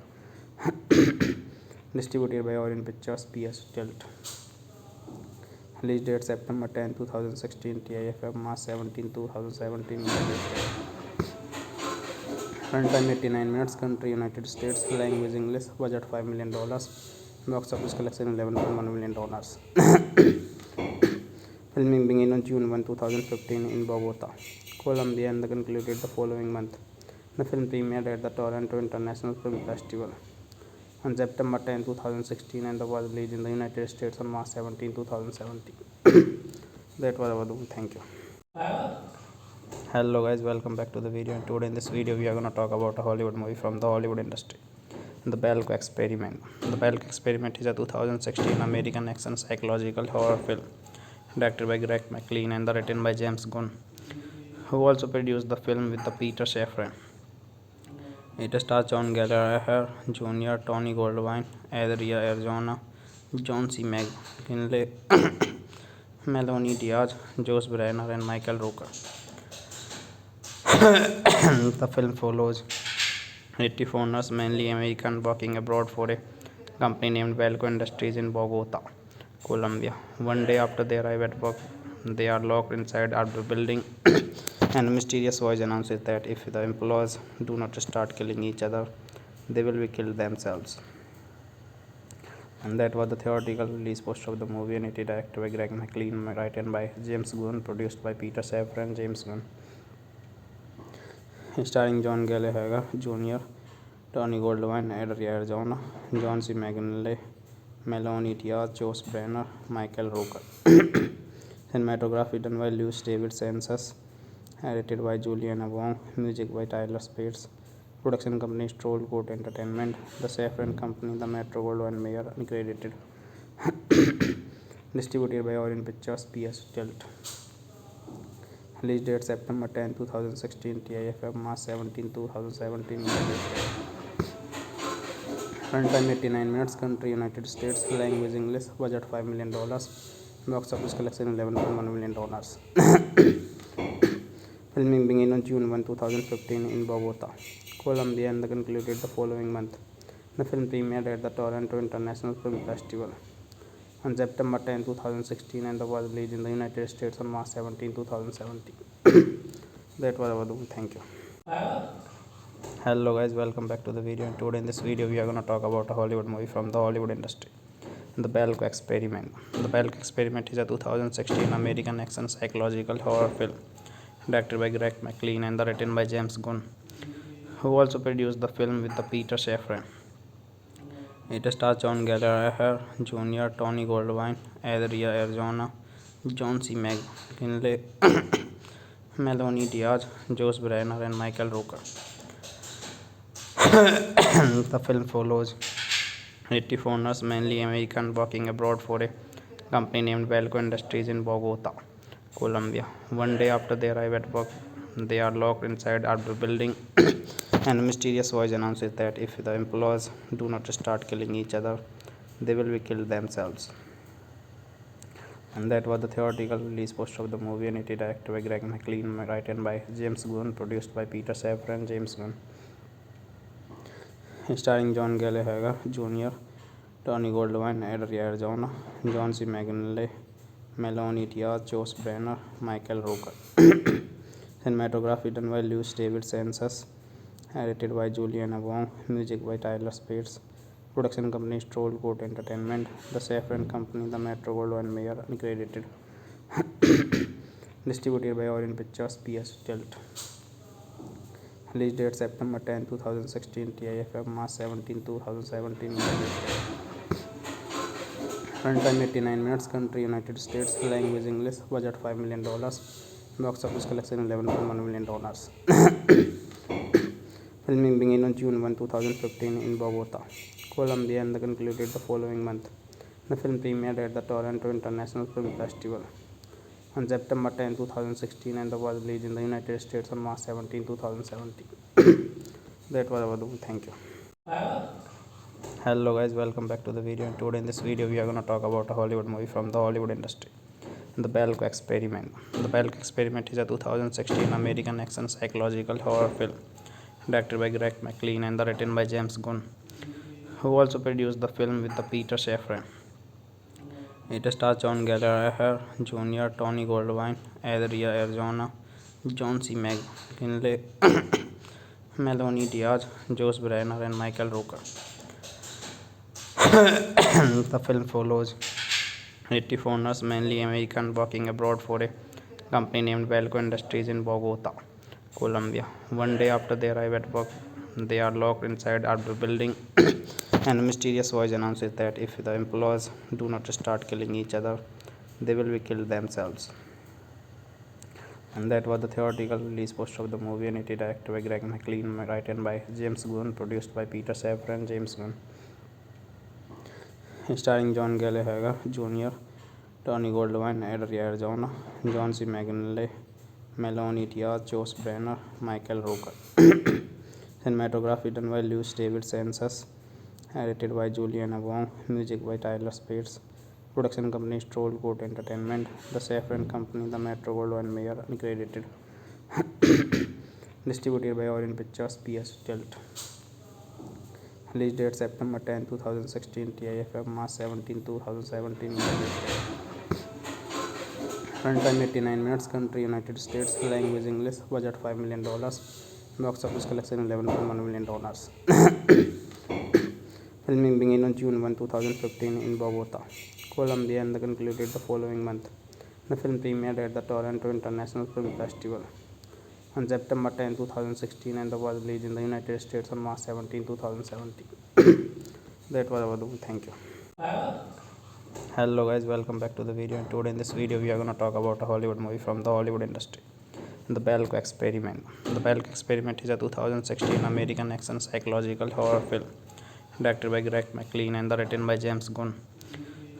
Distributed by Orion Pictures, PS Tilt. Release date September 10, 2016, TIFF March 17, 2017. Runtime 89 minutes, country United States, language English, budget $5 million, box office collection $11.1 million. Filming began on June 1, 2015 in Bogota, Colombia and concluded the following month. The film premiered at the Toronto International Film Festival on September 10, 2016 and was released in the United States on March 17, 2017. That was our doom. Thank you. Hello guys, welcome back to the video, and today in this video we are going to talk about a Hollywood movie from the Hollywood industry, The Belko Experiment. The Belko Experiment is a 2016 American action psychological horror film directed by Greg McLean and written by James Gunn, who also produced the film with the Peter Safran. It stars John Gallagher Jr., Tony Goldwyn, Adria Arizona, John C. McGinley, Melanie Diaz, Josh Brenner, and Michael Rooker. The film follows 80 foreigners, mainly American, working abroad for a company named Belko Industries in Bogota, Colombia. One day after they arrive at work, they are locked inside a building, and a mysterious voice announces that if the employees do not start killing each other, they will be killed themselves. And that was the theatrical release poster of the movie, and it is directed by Greg McLean, written by James Gunn, produced by Peter Safran and James Gunn. Starring John Gallagher Jr., Tony Goldwyn, Adria Arizona, John C. McGinley, Melanie Diaz, Josh Brenner, Michael Rooker. Cinematography done by Lewis David Census, edited by Juliana Wong, music by Tyler Spades. Production company Stroll Court Entertainment, The Safran Company, The Metro Goldwyn Mayer, uncredited. Distributed by Orion Pictures, PS Tilt. Release date September 10, 2016, TIFF March 17, 2017. Runtime 89 minutes, country United States, language English, budget $5 million, box office collection $11.1 million. Filming began on June 1, 2015 in Bogota, Colombia and concluded the following month. The film premiered at the Toronto International Film Festival on September 10, 2016 and was released in the United States on March 17, 2017. That was our doom. Thank you. Hello guys, welcome back to the video, and today in this video we are going to talk about a Hollywood movie from the Hollywood industry, The Belko Experiment. The Belko Experiment is a 2016 American action psychological horror film directed by Greg McLean and written by James Gunn, who also produced the film with the Peter Safran. It stars John Gallagher Jr., Tony Goldwyn, Adria Arizona, John C. McGinley, Melanie Diaz, Josh Brenner, and Michael Rooker. The film follows native owners, mainly American, working abroad for a company named Belko Industries in Bogota, Colombia. One day after they arrive at work, they are locked inside our building, and a mysterious voice announces that if the employees do not start killing each other, they will be killed themselves. And that was the theatrical release poster of the movie, and it is directed by Greg McLean, written by James Gunn, produced by Peter Safran and James Gunn, starring John Gallagher Jr., Tony Goldwyn, Adria Arizona, John C. McGinley, Melanie Diaz, Josh Brenner, Michael Rooker. Cinematography done by Lewis David Census, edited by Juliana Wong, music by Tyler Spears. Production company Stroll Court Entertainment, the Safran Company, the Metro Goldwyn Mayer, uncredited. Distributed by Orient Pictures, PS Tilt. Release date September 10, 2016, TIFF March 17, 2017. Runtime 89 minutes, country United States, language English, budget $5 million, box office collection $11.1 million. Filming began on June 1, 2015 in Bogota, Colombia, and concluded the following month. The film premiered at the Toronto International Film Festival on September 10, 2016, and was released in the United States on March 17, 2017. That was our movie. Thank you. Hello guys, welcome back to the video. And today in this video we are going to talk about a Hollywood movie from the Hollywood industry, The Belko Experiment. The Belko Experiment is a 2016 American action psychological horror film directed by Greg McLean and written by James Gunn, who also produced the film with the Peter Safran. It stars John Gallagher Jr., Tony Goldwyn, Adria Arizona, John C. McGinley, Melanie Diaz, Josh Brenner, and Michael Rooker. The film follows native owners, mainly American, working abroad for a company named Belko Industries in Bogota, Colombia. One day after they arrive at work, they are locked inside our building, and a mysterious voice announces that if the employees do not start killing each other, they will be killed themselves. And that was the theatrical release poster of the movie, and it is directed by Greg McLean, written by James Gunn, produced by Peter Safran and James Gunn, starring John Gallagher Jr., Tony Goldwyn, Adria Arizona, John C. McGinley, Melanie Diaz, Josh Brenner, Michael Rooker. Cinematography done by Lewis David Census, edited by Juliana Wong, music by Tyler Spears. Production company Stroll Court Entertainment, the Safran Company, the Metro Goldwyn Mayer, uncredited. Distributed by Orient Pictures, PS Tilt. Release date September 10, 2016, TIFF March 17, 2017. Runtime 89 minutes, country United States, language English, budget $5 million, box office collection $11.1 million. Filming began on June 1, 2015 in Bogota, Colombia, and concluded the following month. The film premiered at the Toronto International Film Festival on September 10, 2016, and was released in the United States on March 17, 2017. That was our movie. Thank you. Hello guys, welcome back to the video. And today in this video we are going to talk about a Hollywood movie from the Hollywood industry, The Belko Experiment. The Belko Experiment is a 2016 American action psychological horror film directed by Greg McLean and written by James Gunn,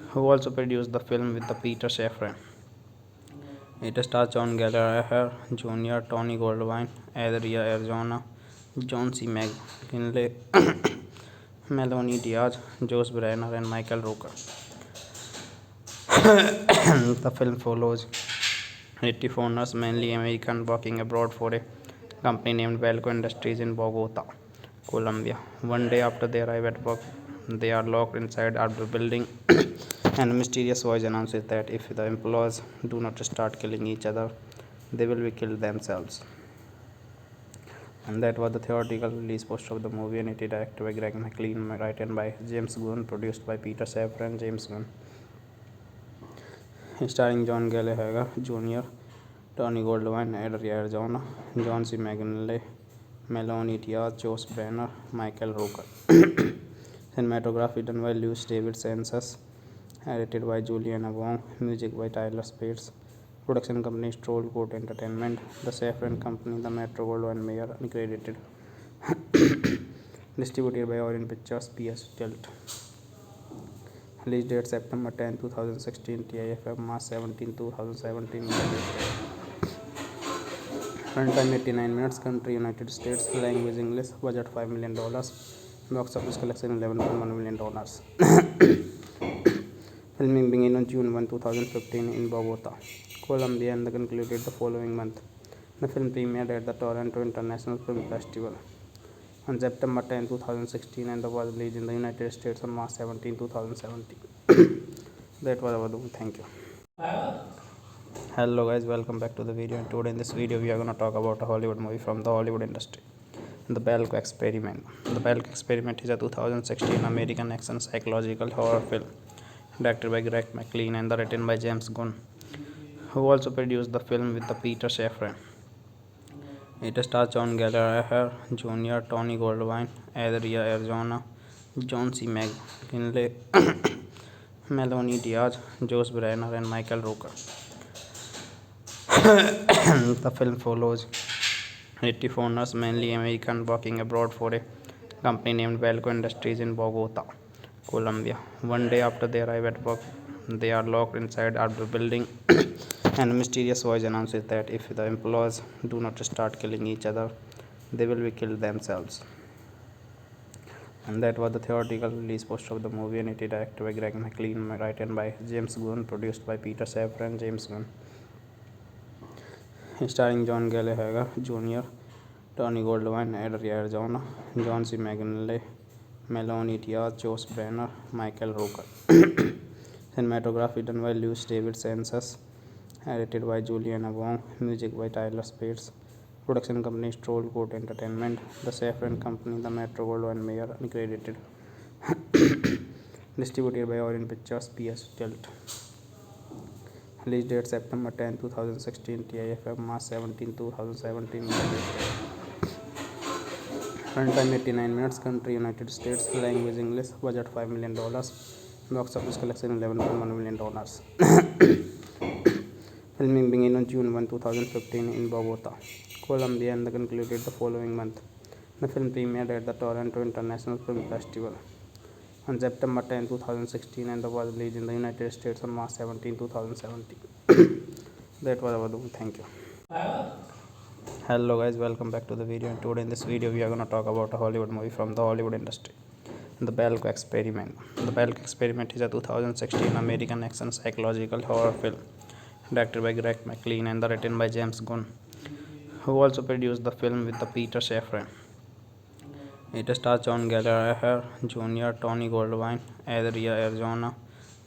who also produced the film with the Peter Safran. It stars John Gallagher Jr., Tony Goldwyn, Adria Arizona, John C. McGinley, Melanie Diaz, Josh Brenner, and Michael Rooker. The film follows native owners, mainly American, working abroad for a company named Belko Industries in Bogota, Colombia. One day after they arrive at work, they are locked inside our building, and a mysterious voice announces that if the employees do not start killing each other, they will be killed themselves. And that was the theatrical release poster of the movie, and it is directed by Greg McLean, written by James Gunn, produced by Peter Safran and James Gunn, starring John Gallagher Jr., Tony Goldwyn, Adria Arizona, John C. McGinley, Melanie Diaz, Josh Brenner, Michael Rooker. Cinematography done by Lewis David Census, edited by Juliana Wong, music by Tyler Spears. Production company Stroll Court Entertainment, the Safran Company, the Metro Goldwyn Mayer, uncredited. Distributed by Orient Pictures, PS Tilt. Release date September 10, 2016. TIFF March 17, 2017. Runtime 89 minutes. Country United States. Language English. Budget $5 million. Box office collection $11.1 million. Filming began on June 1, 2015 in Bogota, Colombia, and concluded the following month. The film premiered at the Toronto International Film Festival on September 10, 2016, and was released in the United States on March 17, 2017. That was our doom. Thank you. Hello guys, welcome back to the video. And today in this video we are going to talk about a Hollywood movie from the Hollywood industry, The Belko Experiment. The Belko Experiment is a 2016 American action psychological horror film directed by Greg McLean and written by James Gunn, who also produced the film with the Peter Safran. It stars John Gallagher Jr., Tony Goldwyn, Adria Arjona, John C. McGinley, Melanie Diaz, Josh Brenner, and Michael Rooker. The film follows 80 foreigners, mainly American, working abroad for a company named Belko Industries in Bogota, Colombia. One day after they arrive at work, they are locked inside a building, and a mysterious voice announces that if the employees do not start killing each other, they will be killed themselves. And that was the theatrical release poster of the movie, and it is directed by Greg McLean, written by James Gunn, produced by Peter Safran and James Gunn. Starring John Gallagher Jr., Tony Goldwyn, Adria Arjona, John C. McGinley, Melanie Diaz, Josh Brenner, Michael Rooker. Cinematography done by Luis David Sanchez, edited by Juliana Wong, music by Tyler Spates. Production company Stroll Court Entertainment, The Safran Company, The Metro Goldwyn Mayer, uncredited. Distributed by Orient Pictures, PS Tilt. Release date September 10, 2016. TIFF March 17, 2017. Runtime 89 minutes. Country United States. Language English. Budget $5 million. Box office collection $11.1 million. Filming began on June 1, 2015 in Bogota, Colombia, and concluded the following month. The film premiered at the Toronto International Film Festival on September 10, 2016, and was released in the United States on March 17, 2017. That was our doom. Thank you. Hello guys, welcome back to the video. And today in this video we are going to talk about a Hollywood movie from the Hollywood industry, The Belko Experiment. The Belko Experiment is a 2016 American action psychological horror film directed by Greg McLean and written by James Gunn, who also produced the film with the Peter Safran. It stars John Gallagher Jr., Tony Goldwyn, Adria Arjona,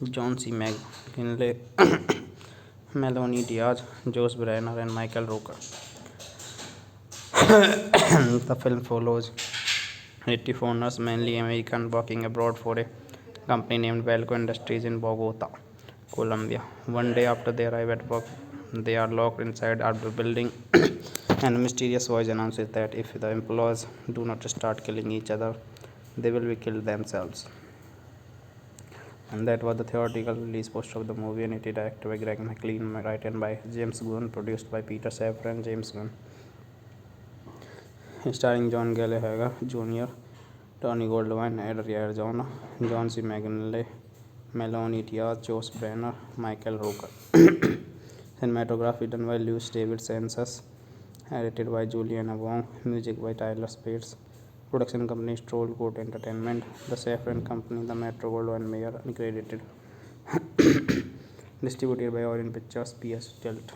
John C. McGinley, Melanie Diaz, Josh Brenner, and Michael Rooker. The film follows 80 foreigners, mainly American, working abroad for a company named Belko Industries in Bogota, Colombia. One day after they arrive at work, they are locked inside a building, and a mysterious voice announces that if the employees do not start killing each other, they will be killed themselves. And that was the theatrical release poster of the movie, and it is directed by Greg McLean, written by James Gunn, produced by Peter Safran and James Gunn. Starring John Gallagher Jr., Tony Goldwyn, Adria Arjona, John C. McGinley, Melanie Diaz, Josh Brenner, Michael Rooker. Cinematography done by Luis David Sanchez, edited by Juliana Wong, music by Tyler Spates. Production company Stroll Court Entertainment, The Safran Company, The Metro Goldwyn Mayer, uncredited. Distributed by Orient Pictures, PS Tilt.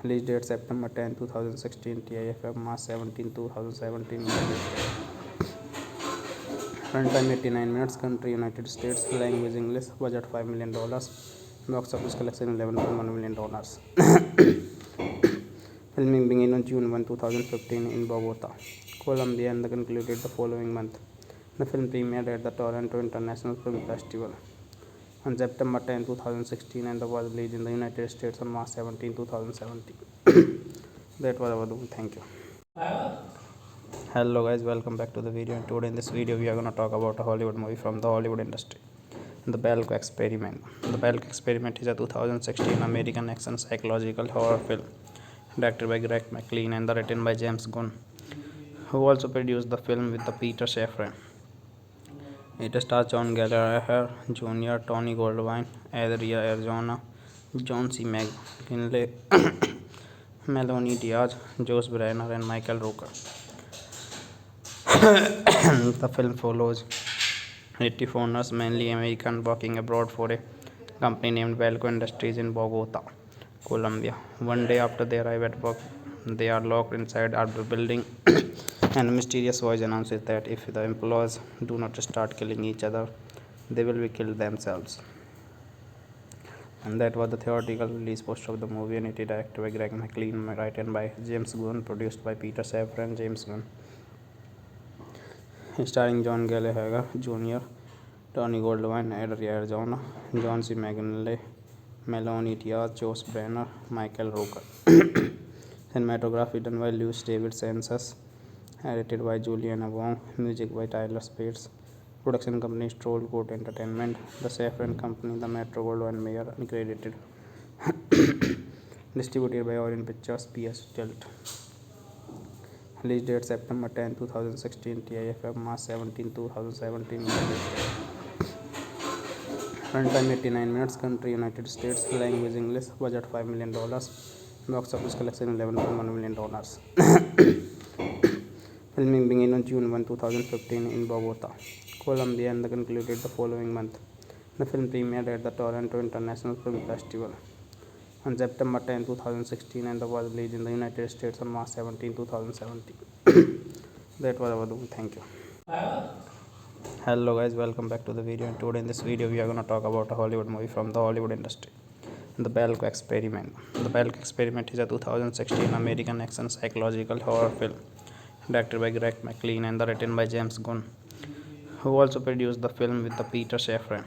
Release date September 10, 2016. TIFF March 17, 2017. Runtime 89 minutes. Country United States. Language English. Budget $5 million. Box office collection $11.1 million. Filming began on June 1, 2015 in Bogota, Colombia, and concluded the following month. The film premiered at the Toronto International Film Festival on September 10, 2016, and was released in the United States on March 17, 2017. That was our doom. Thank you. Hello guys, welcome back to the video. And today in this video we are going to talk about a Hollywood movie from the Hollywood industry, The Belko Experiment. The Belko Experiment is a 2016 American action psychological horror film directed by Greg McLean and written by James Gunn, who also produced the film with the Peter Safran. It stars John Gallagher Jr., Tony Goldwyn, Adria Arizona, John C. McGinley, Melanie Diaz, Josh Brenner, and Michael Rooker. The film follows 80 foreigners, mainly American, working abroad for a company named Belko Industries in Bogota, Colombia. One day after they arrive at work, they are locked inside a building, and a mysterious voice announces that if the employees do not start killing each other, they will be killed themselves. And that was the theatrical release poster of the movie, and it is directed by Greg McLean, written by James Gunn, produced by Peter Safran and James Gunn, starring John Gallagher Jr., Tony Goldwyn, Adria Arizona, John C. McGinley, Melanie Diaz, Josh Brenner, Michael Rooker. Cinematography done by Lewis David Census, edited by Juliana Wong, music by Tyler Spears. Production company Stroll Court Entertainment, The Safran Company, The Metro Goldwyn Mayer, uncredited. Distributed by Orient Pictures, PS Tilt. Release date September 10, 2016, TIFF March 17, 2017. Runtime 89 minutes, country United States, language English, budget $5 million, box office collection $11.1 million. Filming began on June 1, 2015 in Bogota, Colombia, and concluded the following month. The film premiered at the Toronto International Film Festival on September 10, 2016, and was released in the United States on March 17, 2017. That was our doom. Thank you. Hello guys, welcome back to the video, and today in this video we are going to talk about a Hollywood movie from the Hollywood industry, The Belko Experiment. The Belko Experiment is a 2016 American action psychological horror film directed by Greg McLean and written by James Gunn, who also produced the film with the Peter Safran.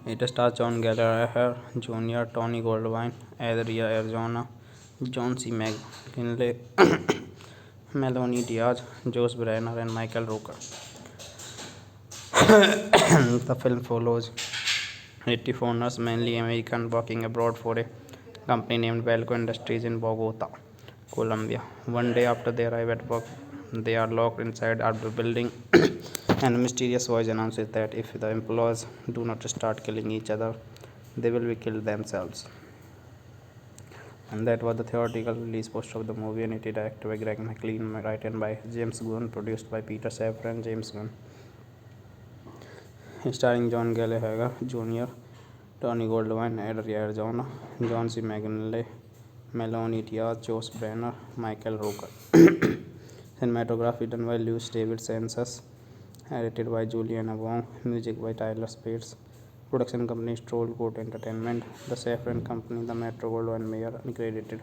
It stars John Gallagher Jr., Tony Goldwyn, Adria Arizona, John C. McGinley, Melanie Diaz, Josh Brenner, and Michael Rooker. The film follows 80 foreigners, mainly American, working abroad for a company named Belko Industries in Bogota, Colombia. One day after they arrive at work, they are locked inside a building, and a mysterious voice announces that if the employees do not start killing each other, they will be killed themselves. And that was the theatrical release poster of the movie, and it is directed by Greg McLean, written by James Gunn, produced by Peter Safran and James Gunn, starring John Gallagher Jr., Tony Goldwyn, Adria Arizona, John C. McGinley, Melanie Diaz, Josh Brenner, Michael Rooker. Cinematography done by Lewis David Census, edited by Juliana Wong, music by Tyler Spears. Production company Stroll Court Entertainment, The Safran Company, The Metro Goldwyn Mayer, uncredited.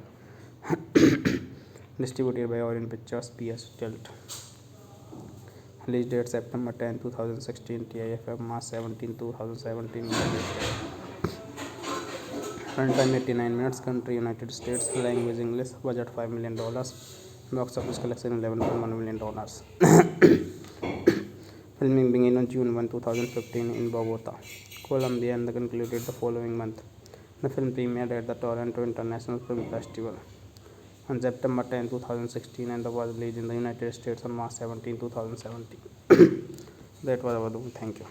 Distributed by Orient Pictures, PS Tilt. Release date September 10, 2016, TIFF March 17, 2017. Runtime 89 minutes, country United States, language English, budget $5 million, box office collection $11.1 million. Filming began on June 1, 2015 in Bogota, Colombia, and concluded the following month. The film premiered at the Toronto International Film Festival on September 10, 2016, and was released in the United States on March 17, 2017. That was our doom. Thank you.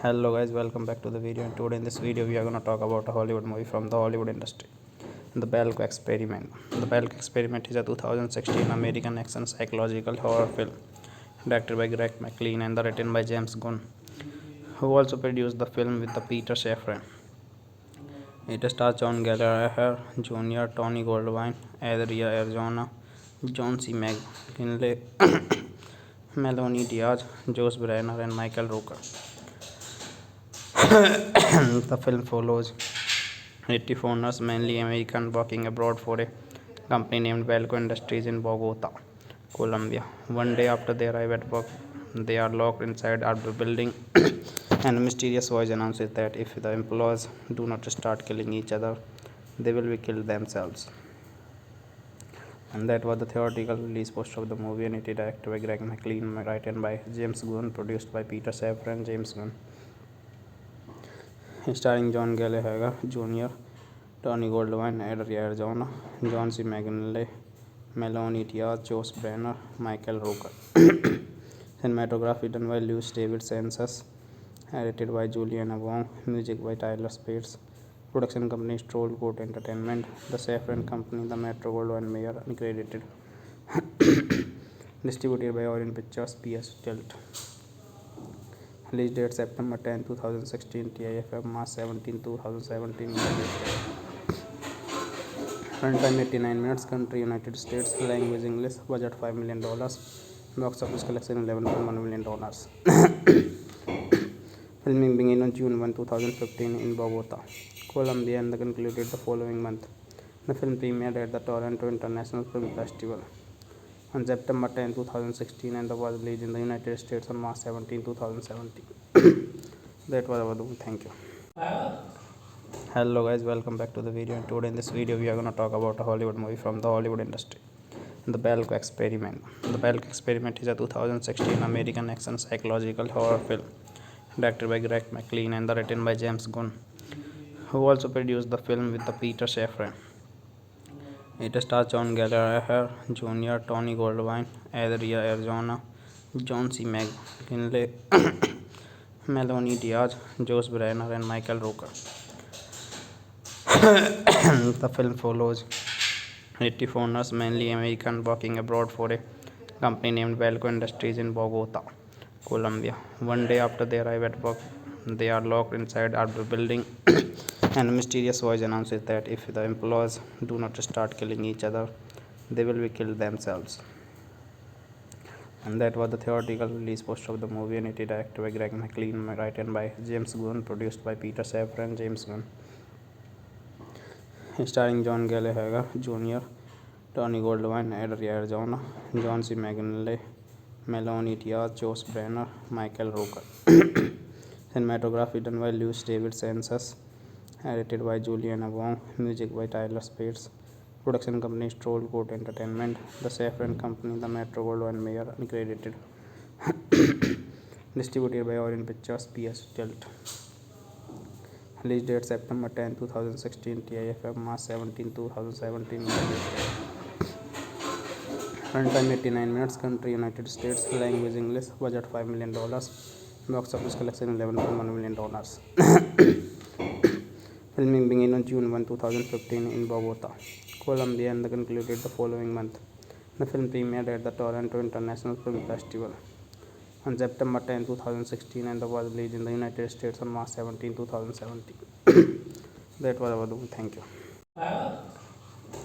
Hello guys, welcome back to the video, and today in this video we are going to talk about a Hollywood movie from the Hollywood industry, The Belko Experiment. The Belko Experiment is a 2016 American action psychological horror film directed by Greg McLean and written by James Gunn, who also produced the film with the Peter Safran. It stars John Gallagher Jr., Tony Goldwyn, Adria Arizona, John C. McGinley, Melanie Diaz, Josh Brenner, and Michael Rooker. The film follows 80 foreigners, mainly American, working abroad for a company named Belko Industries in Bogota, Colombia. One day after they arrive at work, they are locked inside a building, and a mysterious voice announces that if the employees do not start killing each other, they will be killed themselves. And that was the theatrical release poster of the movie, and it is directed by Greg McLean, written by James Gunn, produced by Peter Safran and James Gunn, starring John Gallagher Jr., Tony Goldwyn, Adria Arizona, John C. McGinley, Melanie Diaz, Josh Brenner, Michael Rooker. Cinematography done by Lewis David Census. Edited by Juliana Wong. Music by Tyler Spears. Production company Stroll Court Entertainment. The Saffron Company, The Metro Goldwyn Mayer, uncredited. Distributed by Orient Pictures, PS Tilt. Release date September 10, 2016. TIFF March 17, 2017. Runtime 89 minutes. Country United States. Language English. Budget $5 million. Box office collection $11.1 million. Filming began on June 2015 in Bogota, Colombia, and concluded the following month. The film premiered at the Toronto International Film Festival on September 10, 2016, and was released in the United States on March 17, 2017. That was our doom. Thank you. Hello guys, welcome back to the video. And today in this video we are going to talk about a Hollywood movie from the Hollywood industry, The Belko Experiment. The Belko Experiment is a 2016 American action psychological horror film directed by Greg McLean and written by James Gunn, who also produced the film with the Peter Safran. It stars John Gallagher Jr., Tony Goldwyn, Adria Arjona, John C. McGinley, Melanie Diaz, Josh Brenner, and Michael Rooker. The film follows 80 foreigners, mainly American, working abroad for a company named Belko Industries in Bogota, Colombia. One day after they arrive at work, they are locked inside a building, and a mysterious voice announces that if the employees do not start killing each other, they will be killed themselves. And that was the theatrical release poster of the movie, and it is directed by Greg McLean, written by James Gunn, produced by Peter Safran, James Gunn. Starring John Gallagher Jr., Tony Goldwyn, Adria Arjona, John C. McGinley, Melanie Diaz, Josh Brenner, Michael Rooker. Cinematography done by Lewis David Census. Edited by Juliana Wong. Music by Tyler Spears. Production company Stroll Court Entertainment. The Saffron Company, The Metro Goldwyn Mayer, uncredited. Distributed by Orient Pictures, PS Tilt. Release date September 10, 2016. TIFF March 17, 2017. Runtime 89 minutes. Country United States. Language English. Budget $5 million. Box office collection $11.1 million. Filming began on June 2015 in Bogota, Colombia, and concluded the following month. The film premiered at the Toronto International Film Festival on September 10, 2016, and was released in the United States on March 17, 2017. That was our doom. Thank you.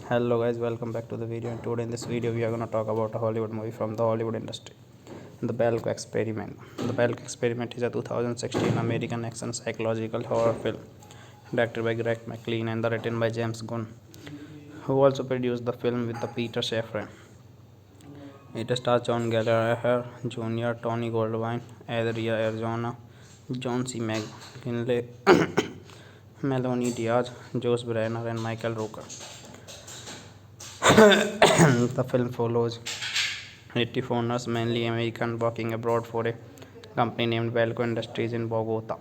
Hello guys, welcome back to the video. And today in this video we are going to talk about a Hollywood movie from the Hollywood industry, The Belko Experiment. The Belko Experiment is a 2016 American action psychological horror film directed by Greg McLean and written by James Gunn, who also produced the film with the Peter Safran. It stars John Gallagher Jr., Tony Goldwyn, Adria Arjona, John C. McGinley, Melanie Diaz, Josh Brenner, and Michael Rooker. The film follows 80 foreigners, mainly American, working abroad for a company named Belko Industries in Bogota,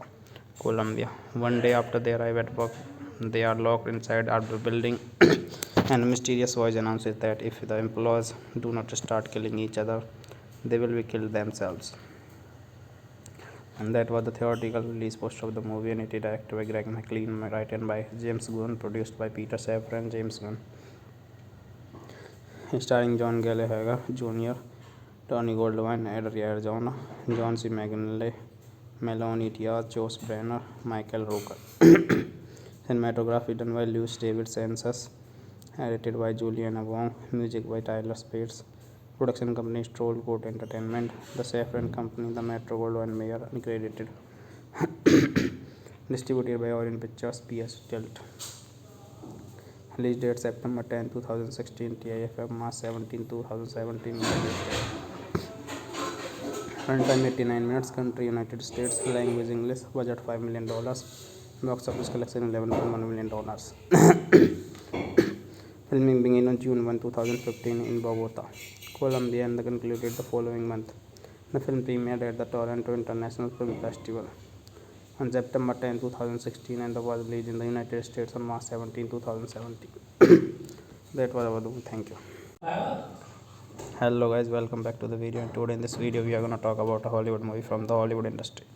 Colombia. One day after they arrive at work, they are locked inside a building, and a mysterious voice announces that if the employees do not start killing each other, they will be killed themselves. And that was the theatrical release poster of the movie, and it is directed by Greg McLean, written by James Gunn, produced by Peter Safran, James Gunn. Starring John Gallagher Jr., Tony Goldwyn, Adria Arjona, John C. McGinley, Melanie Diaz, Josh Brenner, Michael Rooker. Cinematography done by Lewis David Census. Edited by Juliana Wong. Music by Tyler Spears. Production company Stroll Court Entertainment. The Saffron Company, The Metro Goldwyn Mayer, uncredited. Distributed by Orient Pictures, PS Tilt. Release date September 10, 2016. TIFF March 17, 2017. Runtime 89 minutes. Country United States. Language English. Budget $5 million. Box office collection $11.1 million. Filming began on June 2015 in Bogota, Colombia, and concluded the following month. The film premiered at the Toronto International Film Festival on September 10, 2016, and was released in the United States on March 17, 2017. That was our doom. Thank you. Hello guys, welcome back to the video. And today in this video we are going to talk about a Hollywood movie from the Hollywood industry,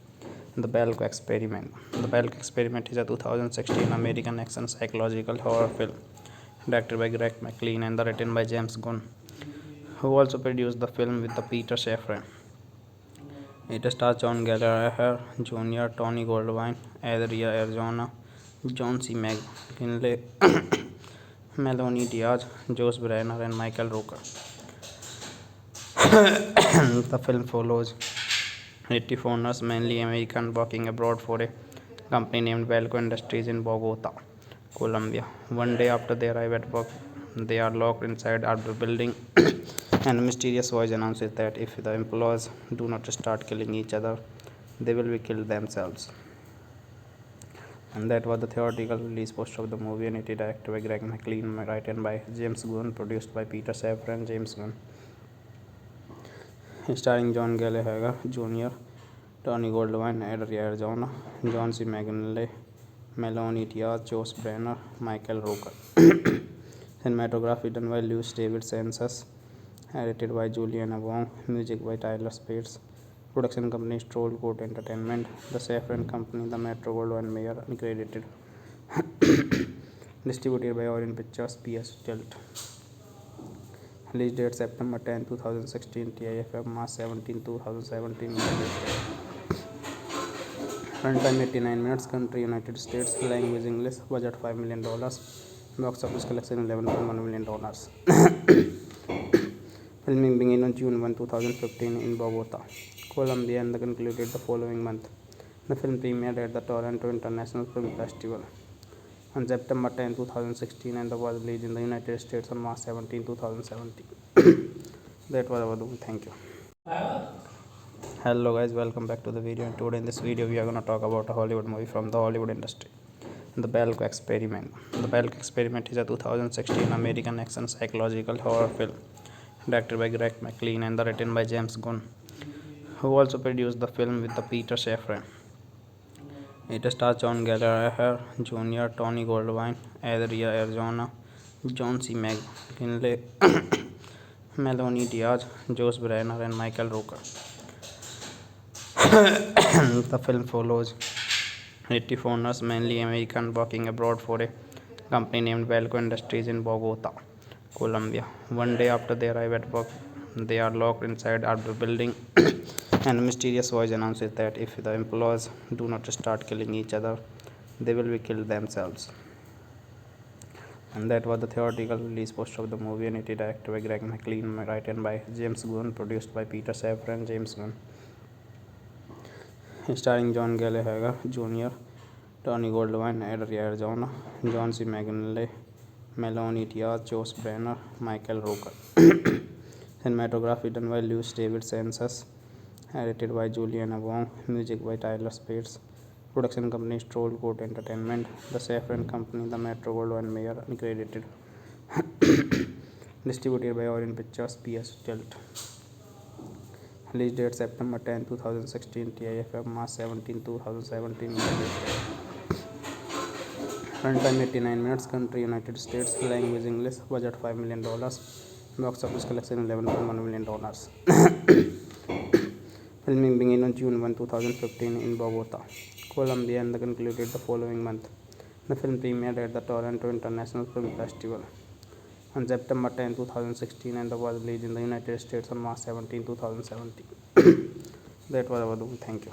The Belko Experiment. The Belko Experiment is a 2016 American action psychological horror film directed by Greg McLean and written by James Gunn, who also produced the film with the Peter Safran. It stars John Gallagher Jr., Tony Goldwyn, Adria Arizona, John C. McGinley, Melanie Diaz, Josh Brenner, and Michael Rooker. The film follows 80 foreigners, mainly American, working abroad for a company named Belko Industries in Bogota, Colombia. One day after they arrive at work, they are locked inside a building, and a mysterious voice announces that if the employees do not start killing each other, they will be killed themselves. And that was the theatrical release poster of the movie, and it is directed by Greg McLean, written by James Gunn, produced by Peter Safran and James Gunn, starring John Gallagher Jr., Tony Goldwyn, Adria Arizona, John C. McGinley, Melanie Diaz, Josh Brenner, Michael Rooker. Cinematography done by Lewis David Census, edited by Juliana Wong, music by Tyler Spears. Production company Stroll Court Entertainment, The Safran Company, The Metro Goldwyn Mayer, uncredited. Distributed by Orient Pictures, PS Tilt. Release date September 10, 2016, TIFF March 17, 2017. Runtime 89 minutes, country United States, language English, budget $5 million, box office collection $11.1 million. Filming began on June 1, 2015 in Bogota, Colombia, and concluded the following month. The film premiered at the Toronto International Film Festival on September 10, 2016, and was released in the United States on March 17, 2017. That was our doing. Thank you. Hello guys, welcome back to the video. And today in this video we are going to talk about a Hollywood movie from the Hollywood industry, The Belko Experiment. The Belko Experiment is a 2016 American action psychological horror film directed by Greg McLean and written by James Gunn, who also produced the film with the Peter Safran. It stars John Gallagher Jr., Tony Goldwyn, Adria Arizona, John C. McGinley, Melanie Diaz, Josh Brenner, and Michael Rooker. The film follows 80 foreigners, mainly American, working abroad for a company named Belko Industries in Bogota, Colombia. One day after they arrive at work, they are locked inside a building, and a mysterious voice announces that if the employees do not start killing each other, they will be killed themselves. And that was the theatrical release poster of the movie, and it is directed by Greg McLean, written by James Gunn, produced by Peter Safran and James Gunn, starring John Gallagher Jr., Tony Goldwyn, Adria Arizona, John C. McGinley, Melanie Diaz, Josh Brenner, Michael Rooker. Cinematography done by Lewis David Census, edited by Juliana Wong, music by Tyler Spears. Production company Stroll Court Entertainment, The Safran Company, The Metro Goldwyn Mayer, uncredited. Distributed by Orient Pictures, PS Tilt. Release date September 10, 2016, TIFF March 17, 2017. Runtime 89 minutes, country United States, language English, budget $5 million, box office collection $11.1 million. Filming began on June 1, 2015 in Bogota, Colombia, and concluded the following month. The film premiered at the Toronto International Film Festival on September 10, 2016, and was released in the United States on March 17, 2017. That was our doing. Thank you.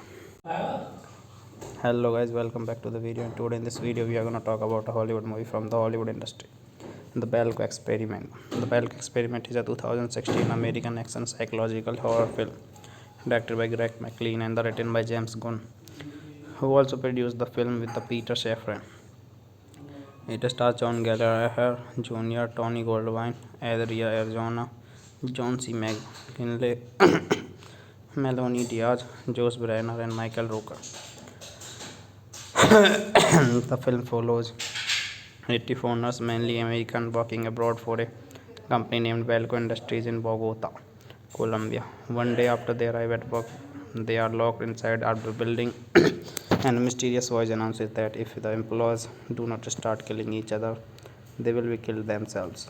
Hello guys, welcome back to the video. And today in this video we are going to talk about a Hollywood movie from the Hollywood industry, The Belko Experiment. The Belko Experiment is a 2016 American action psychological horror film directed by Greg McLean and written by James Gunn, who also produced the film with the Peter Safran. It stars John Gallagher Jr., Tony Goldwyn, Adria Arizona, John C. McGinley, Melanie Diaz, Josh Brenner, and Michael Rooker. The film follows 80 foreigners, mainly American, working abroad for a company named Belko Industries in Bogota, Colombia. One day after they arrive at work, they are locked inside a building, and a mysterious voice announces that if the employees do not start killing each other, they will be killed themselves.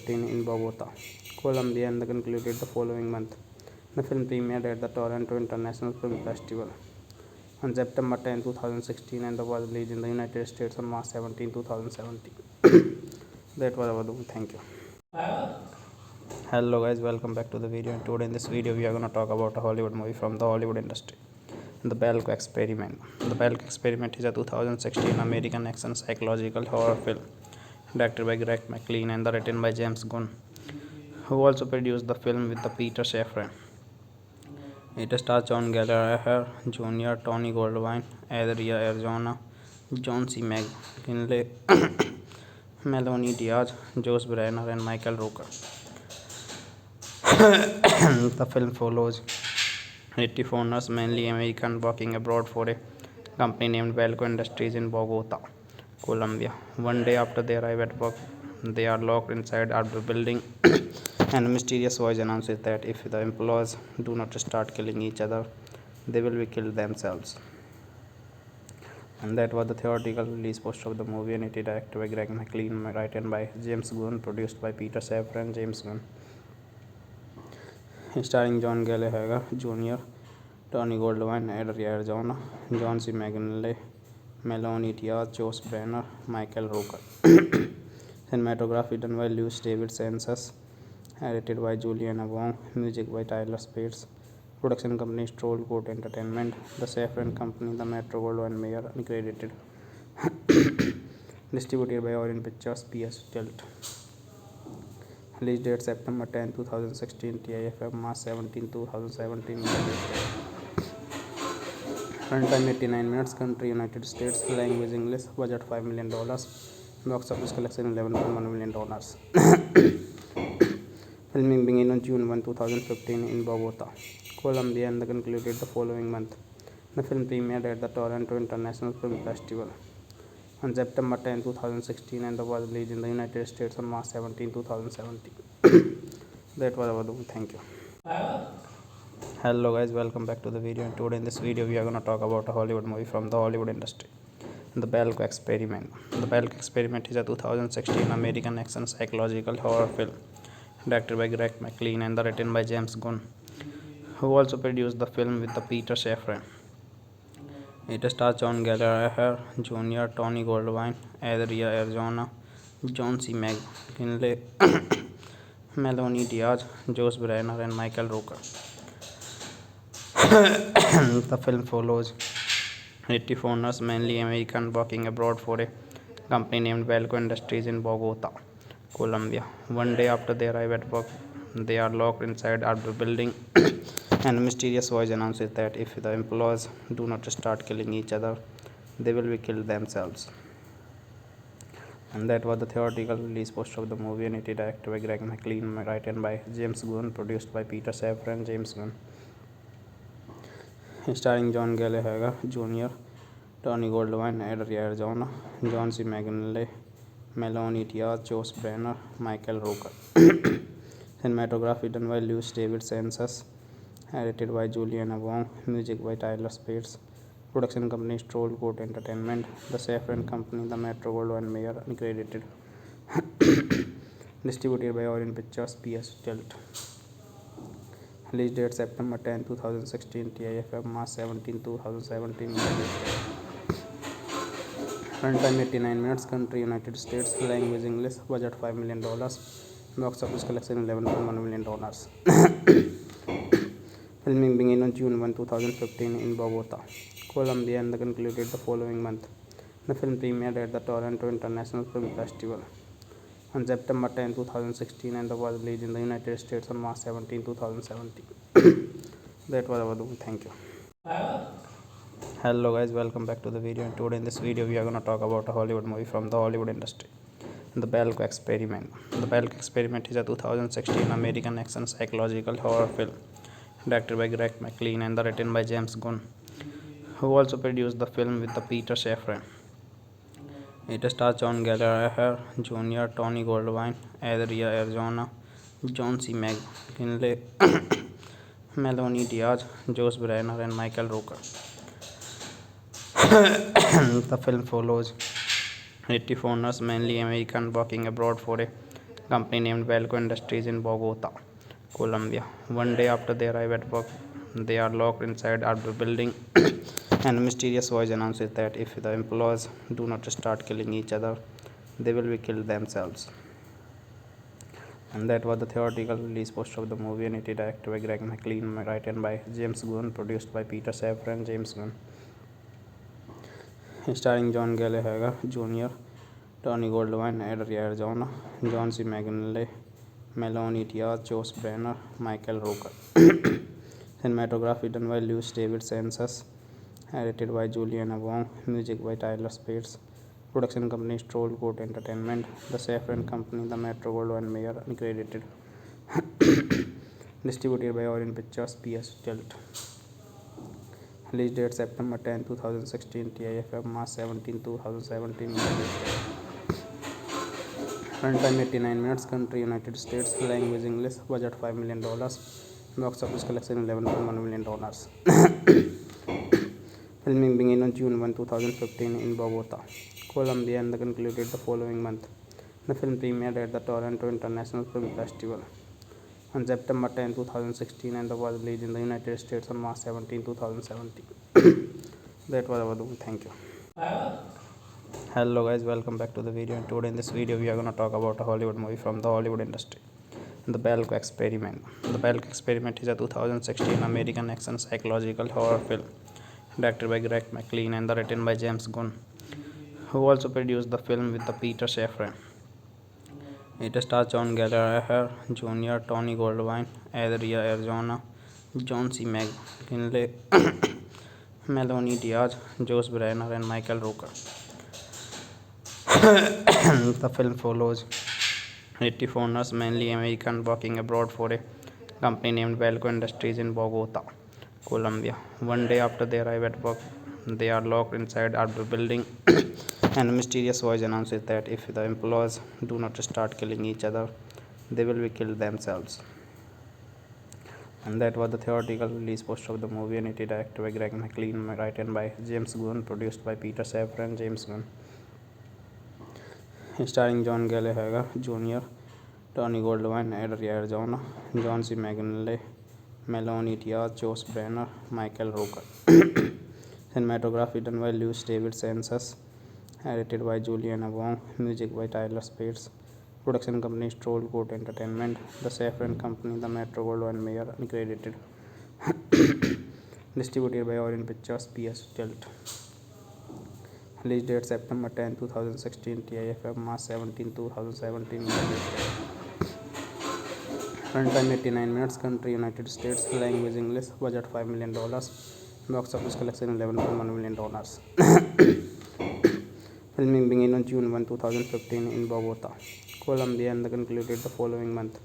2015 in Bogota, Colombia, and concluded the following month. The film premiered at the Toronto International Film Festival on September 10, 2016, and was released in the United States on March 17, 2017. That was our movie. Thank you. Hello guys, welcome back to the video. And today in this video we are going to talk about a Hollywood movie from the Hollywood industry, The Belko Experiment. The Belko Experiment is a 2016 American action psychological horror film directed by Greg McLean and written by James Gunn, who also produced the film with the Peter Safran. It stars John Gallagher Jr., Tony Goldwyn, Adria Arjona, John C. McGinley, Melanie Diaz, Josh Brenner, and Michael Rooker. The film follows 80 foreigners, mainly American, working abroad for a company named Belko Industries in Bogota, Colombia. One day after they arrive at work, they are locked inside a building, and a mysterious voice announces that if the employees do not start killing each other, they will be killed themselves. And that was the theatrical release poster of the movie, and it is directed by Greg McLean, written by James Gunn, produced by Peter Safran and James Gunn. Starring John Gallagher Jr., Tony Goldwyn, Adria Arjona, John C. McGinley, Melanie Diaz, Josh Brenner, Michael Rooker. Cinematography done by Luis David Sanchez, edited by Juliana Wong, music by Tyler Spades. Production company Stroll Court Entertainment, The Safran Company, The Metro Goldwyn Mayer, uncredited. Distributed by Orient Pictures, PS Tilt. Release date September 10, 2016, TIFF March 17, 2017. Runtime 89 minutes. Country United States. Language English. Budget $5 million. Box office collection $11.1 million. Filming began on June 2015 in Bogota, Colombia and concluded the following month. The film premiered at the Toronto International Film Festival on September 10, 2016 and was released in the United States on March 17, 2017. That was our movie. Thank you. Hello guys, welcome back to the video, and today in this video we are going to talk about a Hollywood movie from the Hollywood industry, The Belko Experiment. The Belko Experiment is a 2016 American action psychological horror film directed by Greg McLean and written by James Gunn, who also produced the film with the Peter Safran. It stars John Gallagher Jr., Tony Goldwyn, Adria Arizona, John C. McGinley, Melanie Diaz, Josh Brenner, and Michael Rooker. The film follows 80 foreigners, mainly American, working abroad for a company named Belko Industries in Bogota, Colombia. One day after they arrive at work, they are locked inside a building, and a mysterious voice announces that if the employees do not start killing each other, they will be killed themselves. And that was the theatrical release poster of the movie, and it is directed by Greg McLean, written by James Gunn, produced by Peter Safran and James Gunn. Starring John Gallagher Jr., Tony Goldwyn, Adria Arizona, John C. McGinley, Melanie Diaz, Josh Brenner, Michael Rooker. Cinematography done by Lewis David Census, edited by Juliana Wong, music by Tyler Spates. Production company Stroll Court Entertainment, The Safran Company, The Metro Goldwyn Mayer, uncredited. Distributed by Orion Pictures, PS Tilt. Release date September 10, 2016, TIFF March 17, 2017. Runtime 89 minutes, country United States, language English, budget $5 million, box office collection $11.1 million. Filming began on June 2015 in Bogota, Colombia and concluded the following month. The film premiered at the Toronto International Film Festival on September 10, 2016 and was released in the United States on March 17, 2017. That was our movie. Thank you. Hello guys, welcome back to the video, and today in this video we are going to talk about a Hollywood movie from the Hollywood industry, The Belko Experiment. The Belko Experiment is a 2016 American action psychological horror film directed by Greg McLean and written by James Gunn, who also produced the film with the Peter Safran. It stars John Gallagher Jr., Tony Goldwyn, Adria Arizona, John C. McGinley, Melanie Diaz, Josh Brenner, and Michael Rooker. The film follows 80 foreigners, mainly American, working abroad for a company named Belko Industries in Bogota, Colombia. One day after they arrive at work, they are locked inside a building, and a mysterious voice announces that if the employees do not start killing each other, they will be killed themselves. And that was the theatrical release poster of the movie, and it is directed by Greg McLean, written by James Gunn, produced by Peter Safran and James Gunn. Starring John Gallagher Jr., Tony Goldwyn, Adria Arizona, John C. McGinley, Melanie Diaz, Josh Brenner, Michael Rooker. Cinematography done by Lewis David Census, edited by Juliana Wong, music by Tyler Spates. Production company Stroll Court Entertainment, The Safran Company, The Metro Goldwyn Mayer, uncredited. Distributed by Orion Pictures, PS Tilt. Release date September 10, 2016, TIFF March 17, 2017. Runtime 89 minutes, country United States, language English, budget $5 million, box office collection $11.1 million. Filming began on June 2015 in Bogota, Colombia and concluded the following month. The film premiered at the Toronto International Film Festival on September 10, 2016 and was released in the United States on March 17, 2017. That was our movie. Thank you. Hello guys, welcome back to the video, and today in this video we are going to talk about a Hollywood movie from the Hollywood industry, The Belko Experiment. The Belko Experiment is a 2016 American action psychological horror film directed by Greg McLean and written by James Gunn, who also produced the film with the Peter Safran. It stars John Gallagher Jr., Tony Goldwyn, Adria Arizona, John C. McGinley, Melanie Diaz, Josh Brenner, and Michael Rooker. The film follows native owners, mainly American, working abroad for a company named Belko Industries in Bogota, Colombia. One day after they arrive at work, they are locked inside the building, and a mysterious voice announces that if the employees do not start killing each other, they will be killed themselves. And that was the theatrical release poster of the movie, and it is directed by Greg McLean, written by James Gunn, produced by Peter Safran and James Gunn, starring John Gallagher Jr., Tony Goldwyn, Adria Arizona, John C. McGinley, Melanie Diaz, Josh Brenner, Michael Rooker. Cinematography done by Lewis David Census, edited by Juliana Wong, music by Tyler Spades. Production company Stroll Court Entertainment, the Safran Company, the Metro Goldwyn Mayer, uncredited. Distributed by Orient Pictures, PS Tilt. Release date September 10, 2016, TIFF March 17, 2017. Runtime 89 minutes, country United States, language English, budget $5 million, box office collection $11.1 million. Filming began on June 2015 in Bogota, Colombia, and concluded the following month.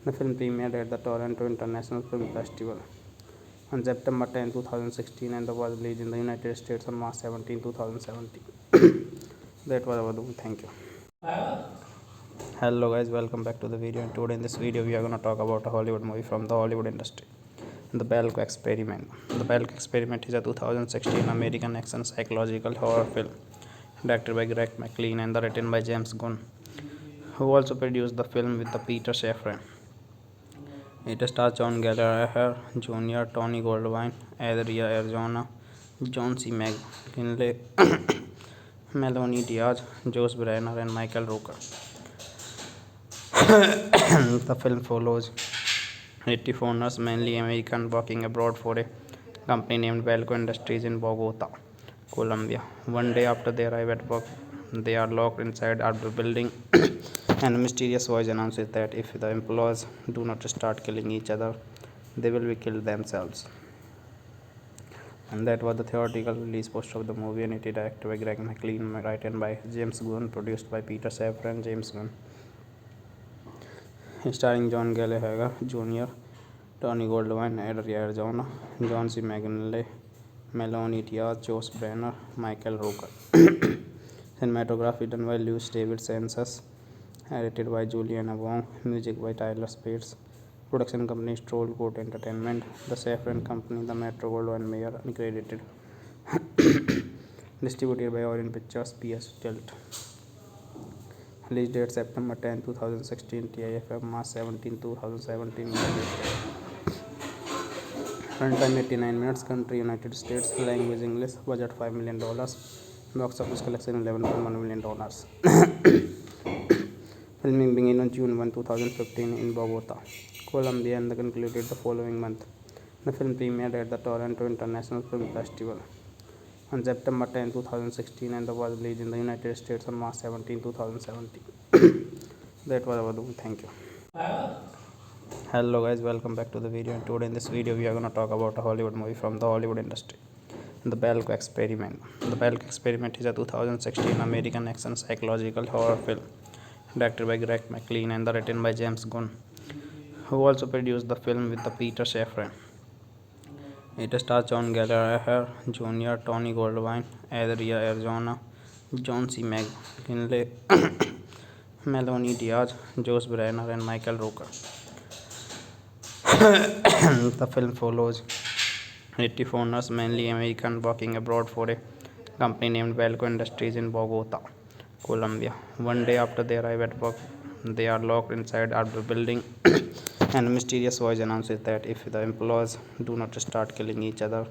The film premiered at the Toronto International Film Festival on September 10, 2016, and was released in the United States on March 17, 2017. That was our doom. Thank you. Hello guys, welcome back to the video, and today in this video we are going to talk about a Hollywood movie from the Hollywood industry, The Belko Experiment. The Belko Experiment is a 2016 American action psychological horror film directed by Greg McLean and written by James Gunn, who also produced the film with the Peter Safran. It stars John Gallagher Jr., Tony Goldwyn, Adria Arizona, John C. McGinley, Melanie Diaz, Josh Brenner, and Michael Rooker. The film follows native owners, mainly American, working abroad for a company named Belko Industries in Bogota, Colombia. One day after they arrive at work, they are locked inside the building, and a mysterious voice announces that if the employees do not start killing each other, they will be killed themselves. And that was the theatrical release poster of the movie, and it is directed by Greg McLean, written by James Gunn, produced by Peter Safran and James Gunn, starring John Gallagher Jr., Tony Goldwyn, Adria Arizona, John C. McGinley, Melanie Diaz, Josh Brenner, Michael Rooker. Cinematography done by Lewis David Census, edited by Juliana Wong, music by Tyler Spades. Production company Stroll Court Entertainment, the Safran Company, the Metro Goldwyn Mayer, uncredited. Distributed by Orient Pictures, PS Tilt. Release date September 10, 2016, TIFF March 17, 2017. Runtime 89 minutes, country United States, language English, budget $5 million, box office collection $11.1 million. Filming began on June 2015 in Bogota, Colombia, and concluded the following month. The film premiered at the Toronto International Film Festival on September 10, 2016, and was released in the United States on March 17, 2017. That was our doom. Thank you. Hello guys, welcome back to the video, and today in this video we are going to talk about a Hollywood movie from the Hollywood industry, The Belko Experiment. The Belko Experiment is a 2016 American action psychological horror film directed by Greg McLean and written by James Gunn, who also produced the film with the Peter Safran. It stars John Gallagher Jr., Tony Goldwyn, Adria Arizona, John C. McGinley, Melanie Diaz, Josh Brenner, and Michael Rooker. The film follows native owners, mainly American, working abroad for a company named Belko Industries in Bogota, Colombia. One day after they arrive at work, they are locked inside the building, and a mysterious voice announces that if the employees do not start killing each other,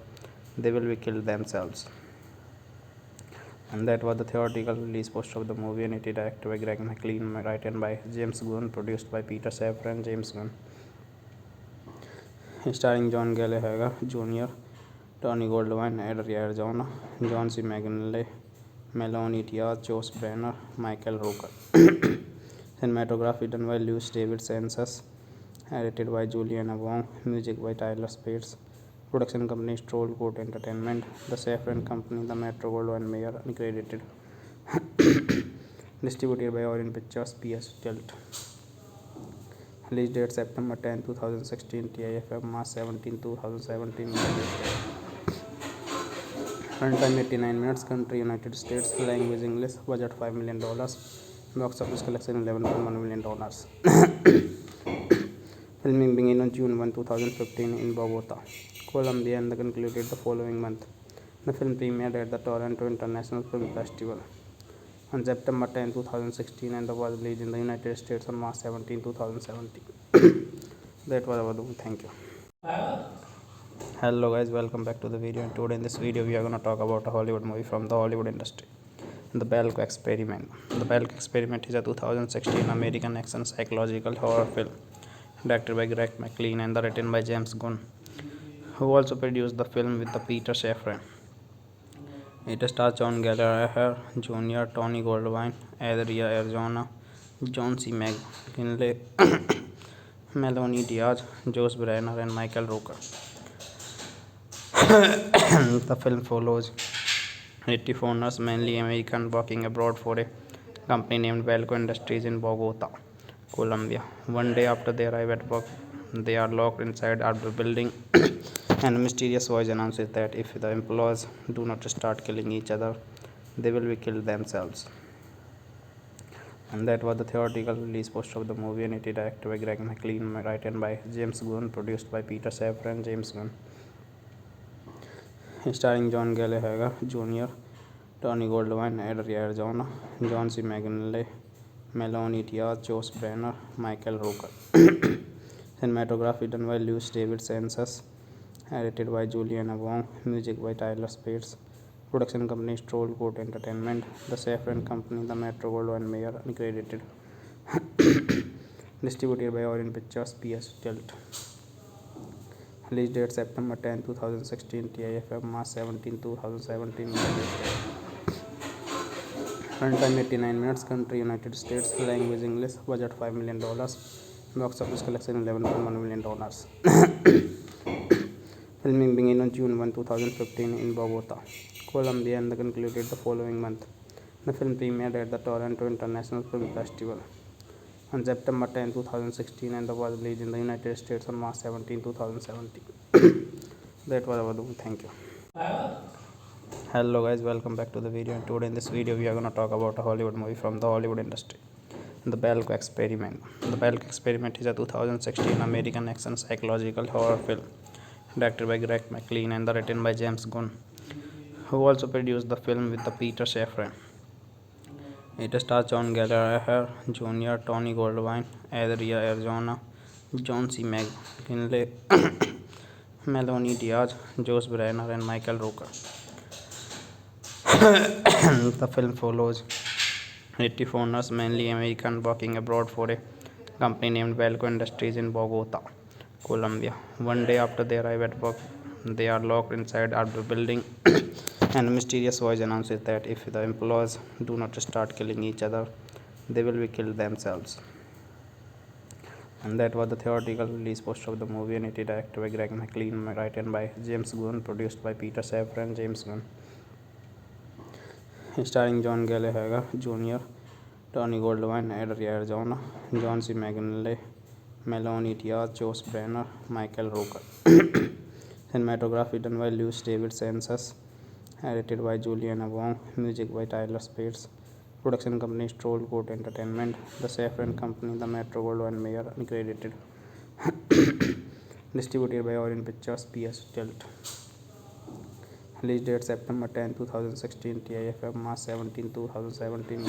they will be killed themselves. And that was the theatrical release poster of the movie, and it is directed by Greg McLean, written by James Gunn, produced by Peter Safran and James Gunn, starring John Gallagher Jr., Tony Goldwyn, Adria Arizona, John C. McGinley, Melanie Diaz, Josh Brenner, Michael Rooker. Cinematography done by Lewis David Census, edited by Juliana Wong, music by Tyler Spades. Production company Stroll Court Entertainment, the Safran Company, the Metro Goldwyn Mayer, uncredited. Distributed by Orient Pictures, PS Tilt. Release date September 10, 2016. TIFF March 17, 2017. Runtime 89 minutes. Country United States. Language English. Budget $5 million. Box office collection $11.1 million. Filming began on June 1, 2015 in Bogota, Colombia, and concluded the following month. The film premiered at the Toronto International Film Festival on September 10, 2016, and was released in the United States on March 17, 2017. That was our doom. Thank you. Hello guys, welcome back to the video. And today in this video we are going to talk about a Hollywood movie from the Hollywood industry, The Belko Experiment. The Belko Experiment is a 2016 American action psychological horror film directed by Greg McLean and written by James Gunn, who also produced the film with the Peter Safran. It stars John Gallagher Jr., Tony Goldwyn, Adria Arjona, John C. McGinley, Melanie Diaz, Josh Brenner, and Michael Rooker. The film follows 80 foreigners, mainly American, working abroad for a company named Belko Industries in Bogota, Colombia. One day after they arrive at work, they are locked inside a building, and a mysterious voice announces that if the employees do not start killing each other, they will be killed themselves. And that was the theatrical release poster of the movie, and it is directed by Greg McLean, written by James Gunn, produced by Peter Safran and James Gunn. Starring John Gallagher Jr., Tony Goldwyn, Adria Arjona, John C. McGinley, Melanie Diaz, Josh Brenner, Michael Rooker. Cinematography done by Lewis David Census, edited by Juliana Wong, music by Tyler Spates. Production company Stroll Court Entertainment, the Safran Company, the Metro Goldwyn Mayer, uncredited. Distributed by Orion Pictures, PS Tilt. Release date September 10, 2016. TIFF March 17, 2017. Runtime 89 minutes. Country United States. Language English. Budget $5 million. Box office collection $11.1 million. Filming began on June 1, 2015 in Bogota, Colombia, and concluded the following month. The film premiered at the Toronto International Film Festival on September 10, 2016, and was released in the United States on March 17, 2017. That was our doom. Thank you. Hello guys, welcome back to the video. And today in this video we are going to talk about a Hollywood movie from the Hollywood industry, The Belko Experiment. The Belko Experiment is a 2016 American action psychological horror film directed by Greg McLean and written by James Gunn, who also produced the film with the Peter Safran. It stars John Gallagher Jr., Tony Goldwyn, Adria Arjona, John C. McGinley, Melanie Diaz, Josh Brenner, and Michael Rooker. The film follows 80 foreigners, mainly American, working abroad for a company named Belko Industries in Bogota, Colombia. One day after they arrive at work, they are locked inside a building, and a mysterious voice announces that if the employees do not start killing each other, they will be killed themselves. And that was the theatrical release poster of the movie, and it is directed by Greg McLean, written by James Gunn, produced by Peter Safran and James Gunn. Starring John Gallagher Jr., Tony Goldwyn, Adria Arjona, John C. McGinley, Melanie Diaz, Josh Brenner, Michael Rooker. Cinematography done by Lewis David Census, edited by Juliana Wong, music by Tyler Spates. Production company Stroll Court Entertainment, the Safran Company, the Metro Goldwyn Mayer, uncredited. Distributed by Orion Pictures, PS Tilt. Release date September 10, 2016. TIFF March 17, 2017.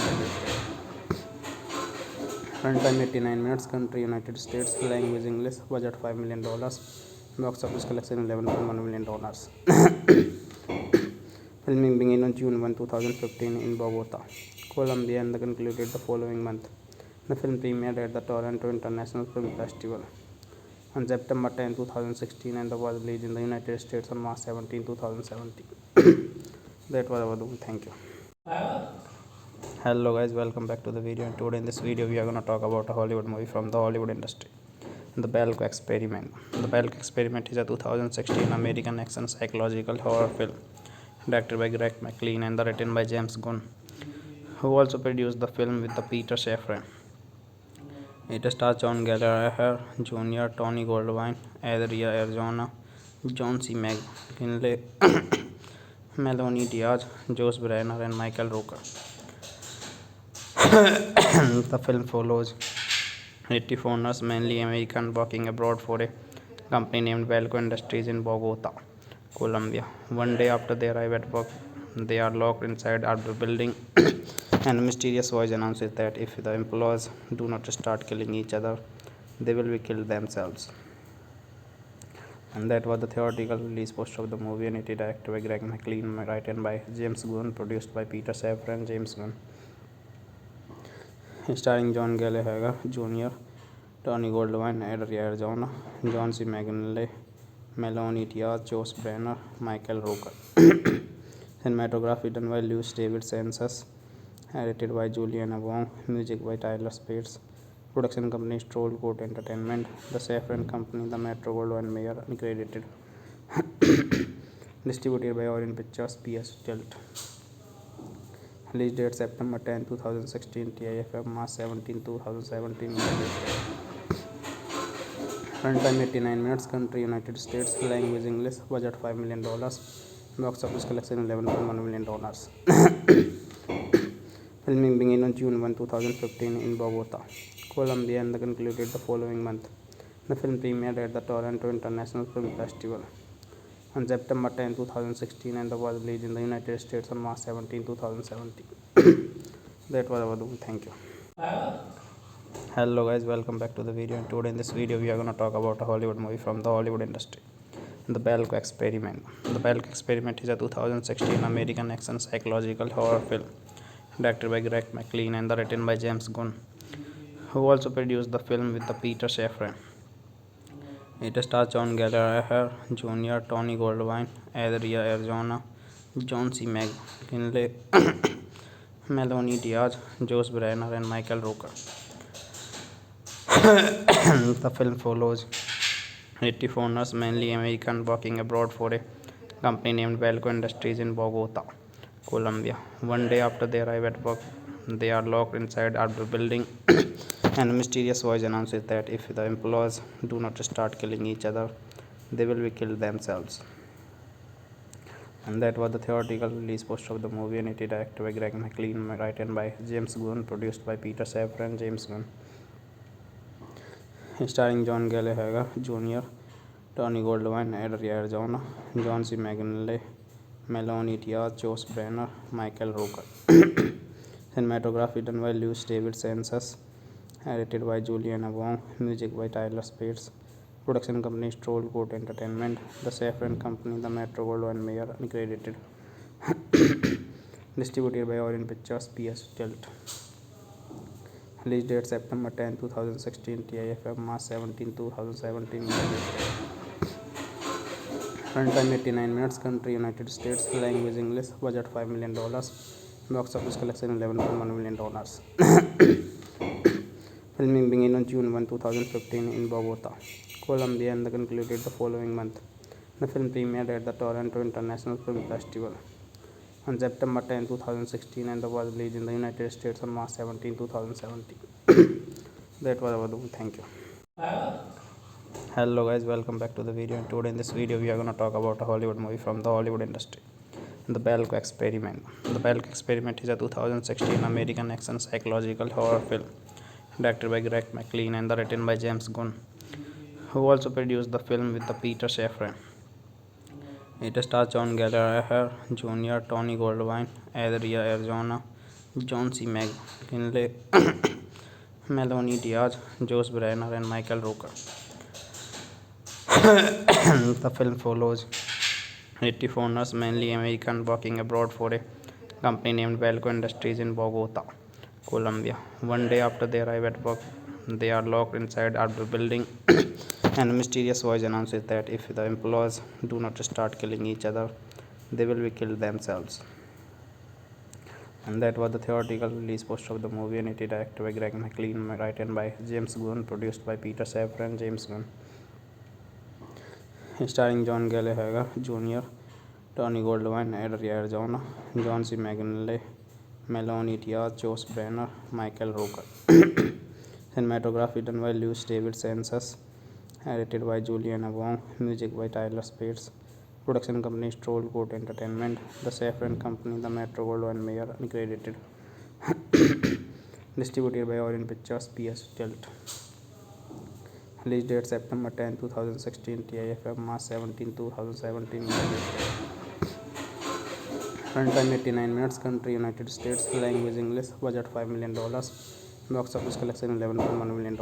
Runtime 89 minutes. Country United States. Language English. Budget $5 million. Box office collection $11.1 million. Filming began on June 1, 2015 in Bogota, Colombia, and concluded the following month. The film premiered at the Toronto International Film Festival on September 10, 2016, and was released in the United States on March 17, 2017. That was our doom. Thank you. Hello guys, welcome back to the video. And today in this video we are going to talk about a Hollywood movie from the Hollywood industry, The Belko Experiment. The Belko Experiment is a 2016 American action psychological horror film directed by Greg McLean and written by James Gunn, who also produced the film with the Peter Safran. It stars John Gallagher Jr., Tony Goldwyn, Adria Arizona, John C. McGinley, Melanie Diaz, Josh Brenner, and Michael Rooker. The film follows 80 foreigners, mainly American, working abroad for a company named Belko Industries in Bogota, Colombia. One day after they arrive at work, they are locked inside a building, and a mysterious voice announces that if the employees do not start killing each other, they will be killed themselves. And that was the theatrical release poster of the movie, and it is directed by Greg McLean, written by James Gunn, produced by Peter Safran and James Gunn, starring John Gallagher Jr., Tony Goldwyn, Adria Arizona, John C. McGinley, Melanie Diaz, Josh Brenner, Michael Rooker. Cinematography done by Lewis David Census, edited by Juliana Wong, music by Tyler Spears. Production company Stroll Court Entertainment, the Safran Company, the Metro Goldwyn Mayer, uncredited. Distributed by Orient Pictures, PS Tilt. Release date September 10, 2016, TIFF March 17, 2017. Runtime 89 minutes, country United States, language English, budget $5 million, box office collection $11.1 million. Filming began on June 1, 2015 in Bogota, Colombia, and concluded the following month. The film premiered at the Toronto International Film Festival on September 10, 2016, and was released in the United States on March 17, 2017. That was our doing. Thank you. Hello guys, welcome back to the video, and today in this video we are going to talk about a Hollywood movie from the Hollywood industry, The Belko Experiment. The Belko Experiment is a 2016 American action psychological horror film directed by Greg McLean and written by James Gunn, who also produced the film with the Peter Safran. It stars John Gallagher Jr., Tony Goldwyn, Adria Arizona, John C. McGinley, Melanie Diaz, Josh Brenner, and Michael Rooker. The film follows 80 foreigners, mainly American, working abroad for a company named Belko Industries in Bogota, Colombia. One day after they arrive at work, they are locked inside a building, and a mysterious voice announces that if the employees do not start killing each other, they will be killed themselves. And that was the theatrical release poster of the movie, and it is directed by Greg McLean, written by James Gunn, produced by Peter Safran and James Gunn, starring John Gallagher Jr., Tony Goldwyn, Adria Arizona, John C. McGinley, Melanie Diaz, Josh Brenner, Michael Rooker. Cinematography done by Lewis David Census, edited by Juliana Wong, music by Tyler Spears. Production company Stroll Court Entertainment, the Safran Company, the Metro Goldwyn Mayer, uncredited. Distributed by Orient Pictures, PS Tilt. Release date September 10, 2016, TIFF March 17, 2017. Runtime 89 minutes, country United States, language English, budget $5 million, box office collection $11.1 million. Filming began on June 1, 2015 in Bogota, Colombia, and concluded the following month. The film premiered at the Toronto International Film Festival on September 10, 2016, and was released in the United States on March 17, 2017. That was our doing. Thank you. Hello guys, welcome back to the video, and today in this video we are going to talk about a Hollywood movie from the Hollywood industry, The Belko Experiment. The Belko Experiment is a 2016 American action psychological horror film directed by Greg McLean and written by James Gunn, who also produced the film with the Peter Safran. It stars John Gallagher Jr., Tony Goldwyn, Adria Arizona, John C. McGinley, Melanie Diaz, Josh Brenner, and Michael Rooker. The film follows 80 foreigners, mainly American, working abroad for a company named Belko Industries in Bogota, Colombia. One day after they arrive at work, they are locked inside a building, and a mysterious voice announces that if the employees do not start killing each other, they will be killed themselves. And that was the theatrical release poster of the movie, and it is directed by Greg McLean, written by James Gunn, produced by Peter Safran and James Gunn, starring John Gallagher Jr., Tony Goldwyn, Adria Arizona, John C. McGinley, Melanie Diaz, Josh Brenner, Michael Rooker. Cinematography done by Lewis David Census. Edited by Juliana Wong. Music by Tyler Spears. Production company Stroll Court Entertainment. The Safran Company, The Metro Goldwyn Mayer, uncredited. Distributed by Orient Pictures, PS Tilt. Release date September 10, 2016. TIFF March 17, 2017. Runtime 89 minutes. Country United States. Language English. Budget $5 million. Box office collection $11.1 million.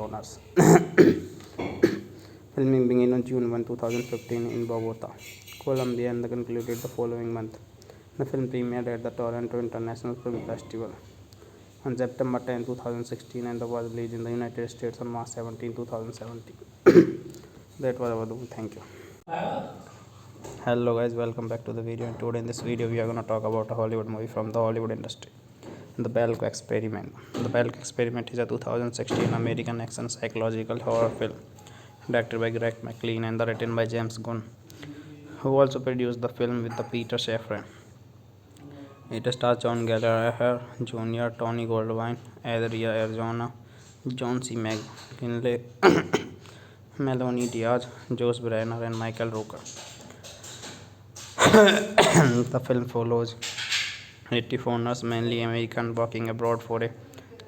Filming began on June 1, 2015 in Bogota, Colombia, and concluded the following month. The film premiered at the Toronto International Film Festival on September 10, 2016, and was released in the United States on March 17, 2017. That was our movie. Thank you. Hello guys, welcome back to the video. And today in this video we are going to talk about a Hollywood movie from the Hollywood industry, The Belko Experiment. The Belko Experiment is a 2016 American action psychological horror film directed by Greg McLean and written by James Gunn, who also produced the film with the Peter Safran. It stars John Gallagher Jr., Tony Goldwyn, Adria Arjona, John C. McGinley, Melanie Diaz, Josh Brenner, and Michael Rooker. The film follows 80 foreigners, mainly American, working abroad for a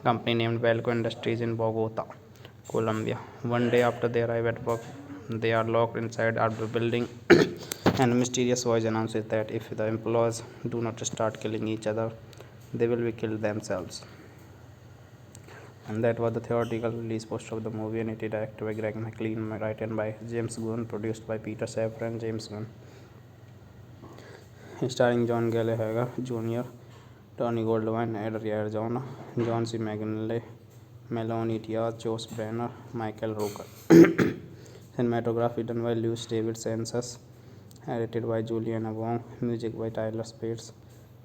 company named Belko Industries in Bogota, Colombia. One day after they arrive at work, they are locked inside a building, and a mysterious voice announces that if the employees do not start killing each other, they will be killed themselves. And that was the theatrical release poster of the movie, and it is directed by Greg McLean, written by James Gunn, produced by Peter Safran and James Gunn. Starring John Gallagher Jr., Tony Goldwyn, Adria Arjona, John C. McGinley, Melanie Diaz, Josh Brenner, Michael Rooker. Cinematography done by Lewis David Census. Edited by Juliana Wong. Music by Tyler Spears.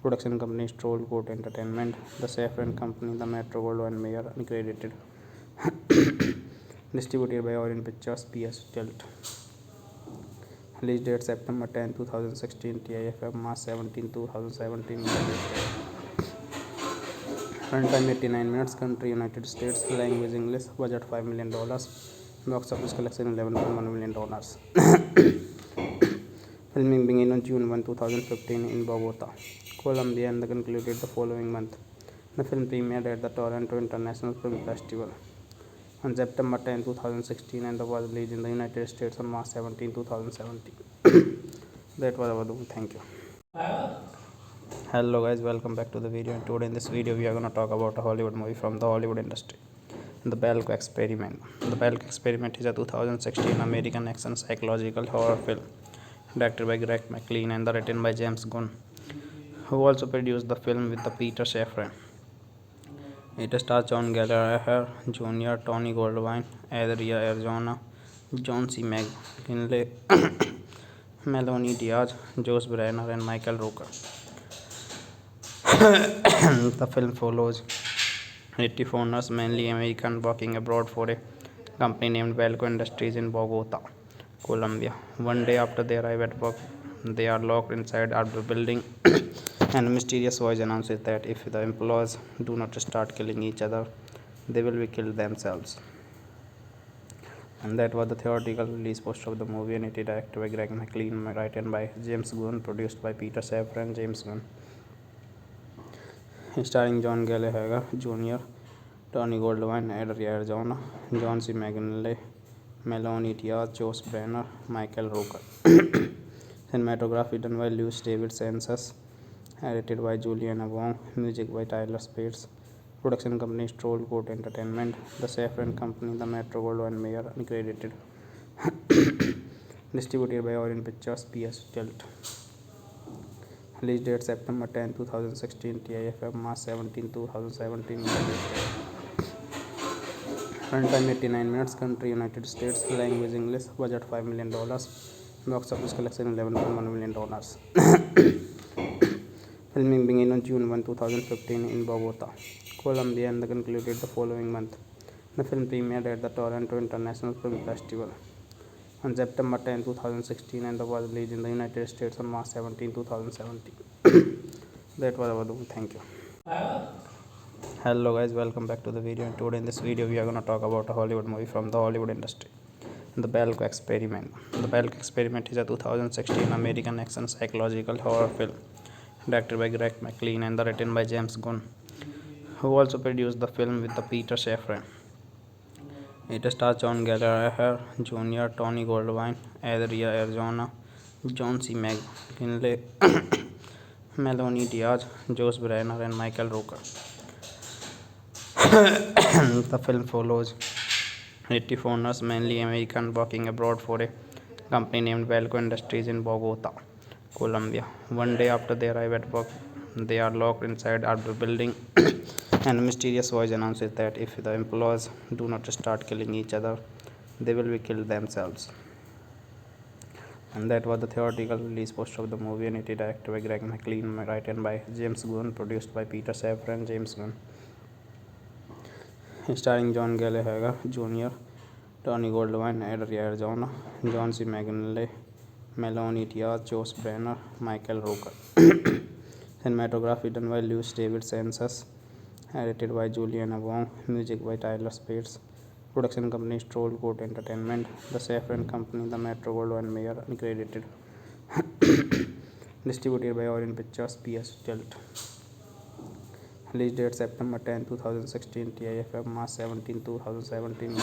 Production company Stroll Court Entertainment. The Safran Company, The Metro Goldwyn Mayer, uncredited. Distributed by Orient Pictures, PS Tilt. Release date September 10, 2016. TIFF March 17, 2017. Runtime 89 minutes. Country United States. Language English. Budget $5 million. Box office collection $11.1 million. Filming began on June 1, 2015 in Bogota, Colombia, and concluded the following month. The film premiered at the Toronto International Film Festival on September 10, 2016, and was released in the United States on March 17, 2017. That was our movie. Thank you. Hello guys, welcome back to the video. And today in this video we are going to talk about a Hollywood movie from the Hollywood industry, The Belko Experiment. The Belko Experiment is a 2016 American action psychological horror film directed by Greg McLean and written by James Gunn, who also produced the film with the Peter Safran. It stars John Gallagher Jr., Tony Goldwyn, Adria Arjona, John C. McGinley, Melanie Diaz, Josh Brenner, and Michael Rooker. The film follows 80 foreigners, mainly American, working abroad for a company named Belko Industries in Bogota, Colombia. One day after they arrive at work, they are locked inside a building, and a mysterious voice announces that if the employees do not start killing each other, they will be killed themselves. And that was the theatrical release poster of the movie, and it is directed by Greg McLean, written by James Gunn, produced by Peter Safran and James Gunn. Starring John Gallagher Jr., Tony Goldwyn, Adria Arjona, John C. McGinley, Melanie Diaz, Josh Brenner, Michael Rooker. Cinematography done by Lewis David Census. Edited by Juliana Wong. Music by Tyler Spears. Production company Stroll Court Entertainment. The Safran Company, The Metro Goldwyn Mayer, uncredited. Distributed by Orient Pictures, PS Tilt. Release date September 10, 2016. TIFF March 17, 2017. Runtime 89 minutes. Country United States. Language English. Budget $5 million. Box office collection $11.1 million. Filming began on June 1, 2015 in Bogota, Colombia, and concluded the following month. The film premiered at the Toronto International Film Festival on September 10, 2016, and was released in the United States on March 17, 2017. That was our movie. Thank you. Hello guys, welcome back to the video. And today in this video we are going to talk about a Hollywood movie from the Hollywood industry, The Belko Experiment. The Belko Experiment is a 2016 American action psychological horror film directed by Greg McLean and written by James Gunn, who also produced the film with the Peter Safran. It stars John Gallagher Jr., Tony Goldwyn, Adria Arizona, John C. McGinley, Melanie Diaz, Josh Brenner, and Michael Rooker. The film follows 80 foreigners, mainly American, working abroad for a company named Belko Industries in Bogota, Colombia. One day after they arrive at work, they are locked inside the building, and a mysterious voice announces that if the employees do not start killing each other, they will be killed themselves. And that was the theatrical release poster of the movie, and it is directed by Greg McLean, written by James Gunn, produced by Peter Safran and James Gunn. Starring John Gallagher Jr., Tony Goldwyn, Adria Arizona, John C. McGinley, Melanie Diaz, Josh Brenner, Michael Rooker. Cinematography done by Lewis David Census, edited by Juliana Wong, music by Tyler Spears. Production company Stroll Court Entertainment, The Safran Company, The Metro Goldwyn Mayer, uncredited. Distributed by Orion Pictures, PS Tilt. Release date September 10, 2016, TIFF March 17, 2017.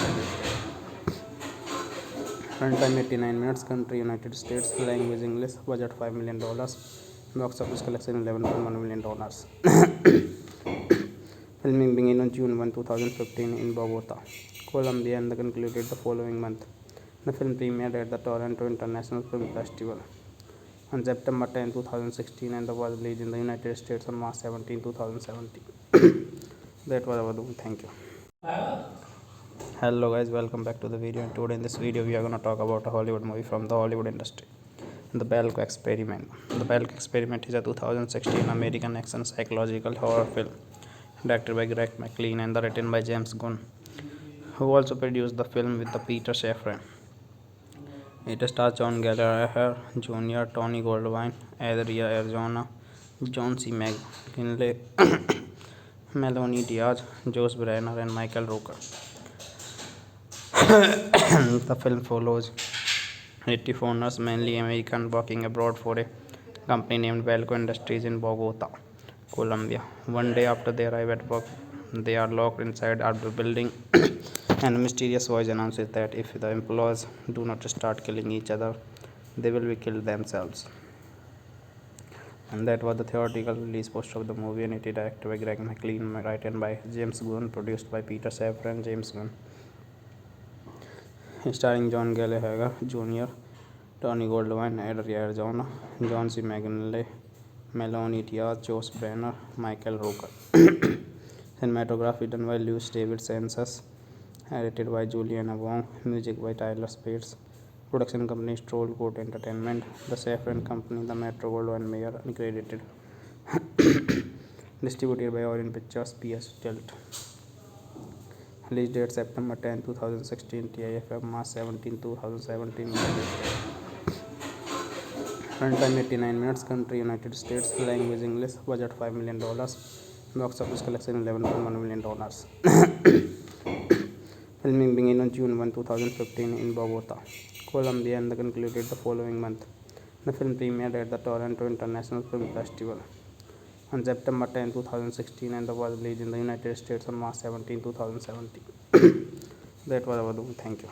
Runtime 89 minutes, country United States, language English, budget $5 million, box office collection $11.1 million. Filming began on June 1, 2015 in Bogota, Colombia, and concluded the following month. The film premiered at the Toronto International Film Festival on September 10, 2016, and was released in the United States on March 17, 2017. That was our doom. Thank you. Hello guys, welcome back to the video. And today in this video we are going to talk about a Hollywood movie from the Hollywood industry, The Belko Experiment. The Belko Experiment is a 2016 American action psychological horror film directed by Greg McLean and written by James Gunn, who also produced the film with the Peter Safran. It stars John Gallagher Jr., Tony Goldwyn, Adria Arizona, John C. McGinley, Melanie Diaz, Josh Brenner, and Michael Rooker. The film follows 80 foreigners, mainly American, working abroad for a company named Belko Industries in Bogota, Colombia. One day after they arrive at work, they are locked inside the building, and a mysterious voice announces that if the employees do not start killing each other, they will be killed themselves. And that was the theatrical release poster of the movie, and it is directed by Greg McLean, written by James Gunn, produced by Peter Safran and James Gunn. Starring John Gallagher Jr., Tony Goldwyn, Adria Arizona, John C. McGinley, Melanie Diaz, Josh Brenner, Michael Rooker. Cinematography done by Lewis David Census, edited by Juliana Wong, music by Tyler Spears. Production company Stroll Court Entertainment, The Safran Company, The Metro Goldwyn Mayer, uncredited. Distributed by Orion Pictures, PS Tilt. Release date September 10, 2016, TIFF March 17, 2017. Runtime 89 minutes, country United States, language English, budget $5 million, box office collection $11.1 million. Filming began on June 1, 2015 in Bogota, Colombia, and concluded the following month. The film premiered at the Toronto International Film Festival on September 10, 2016, and was released in the United States on March 17, 2017. That was our doom. Thank you.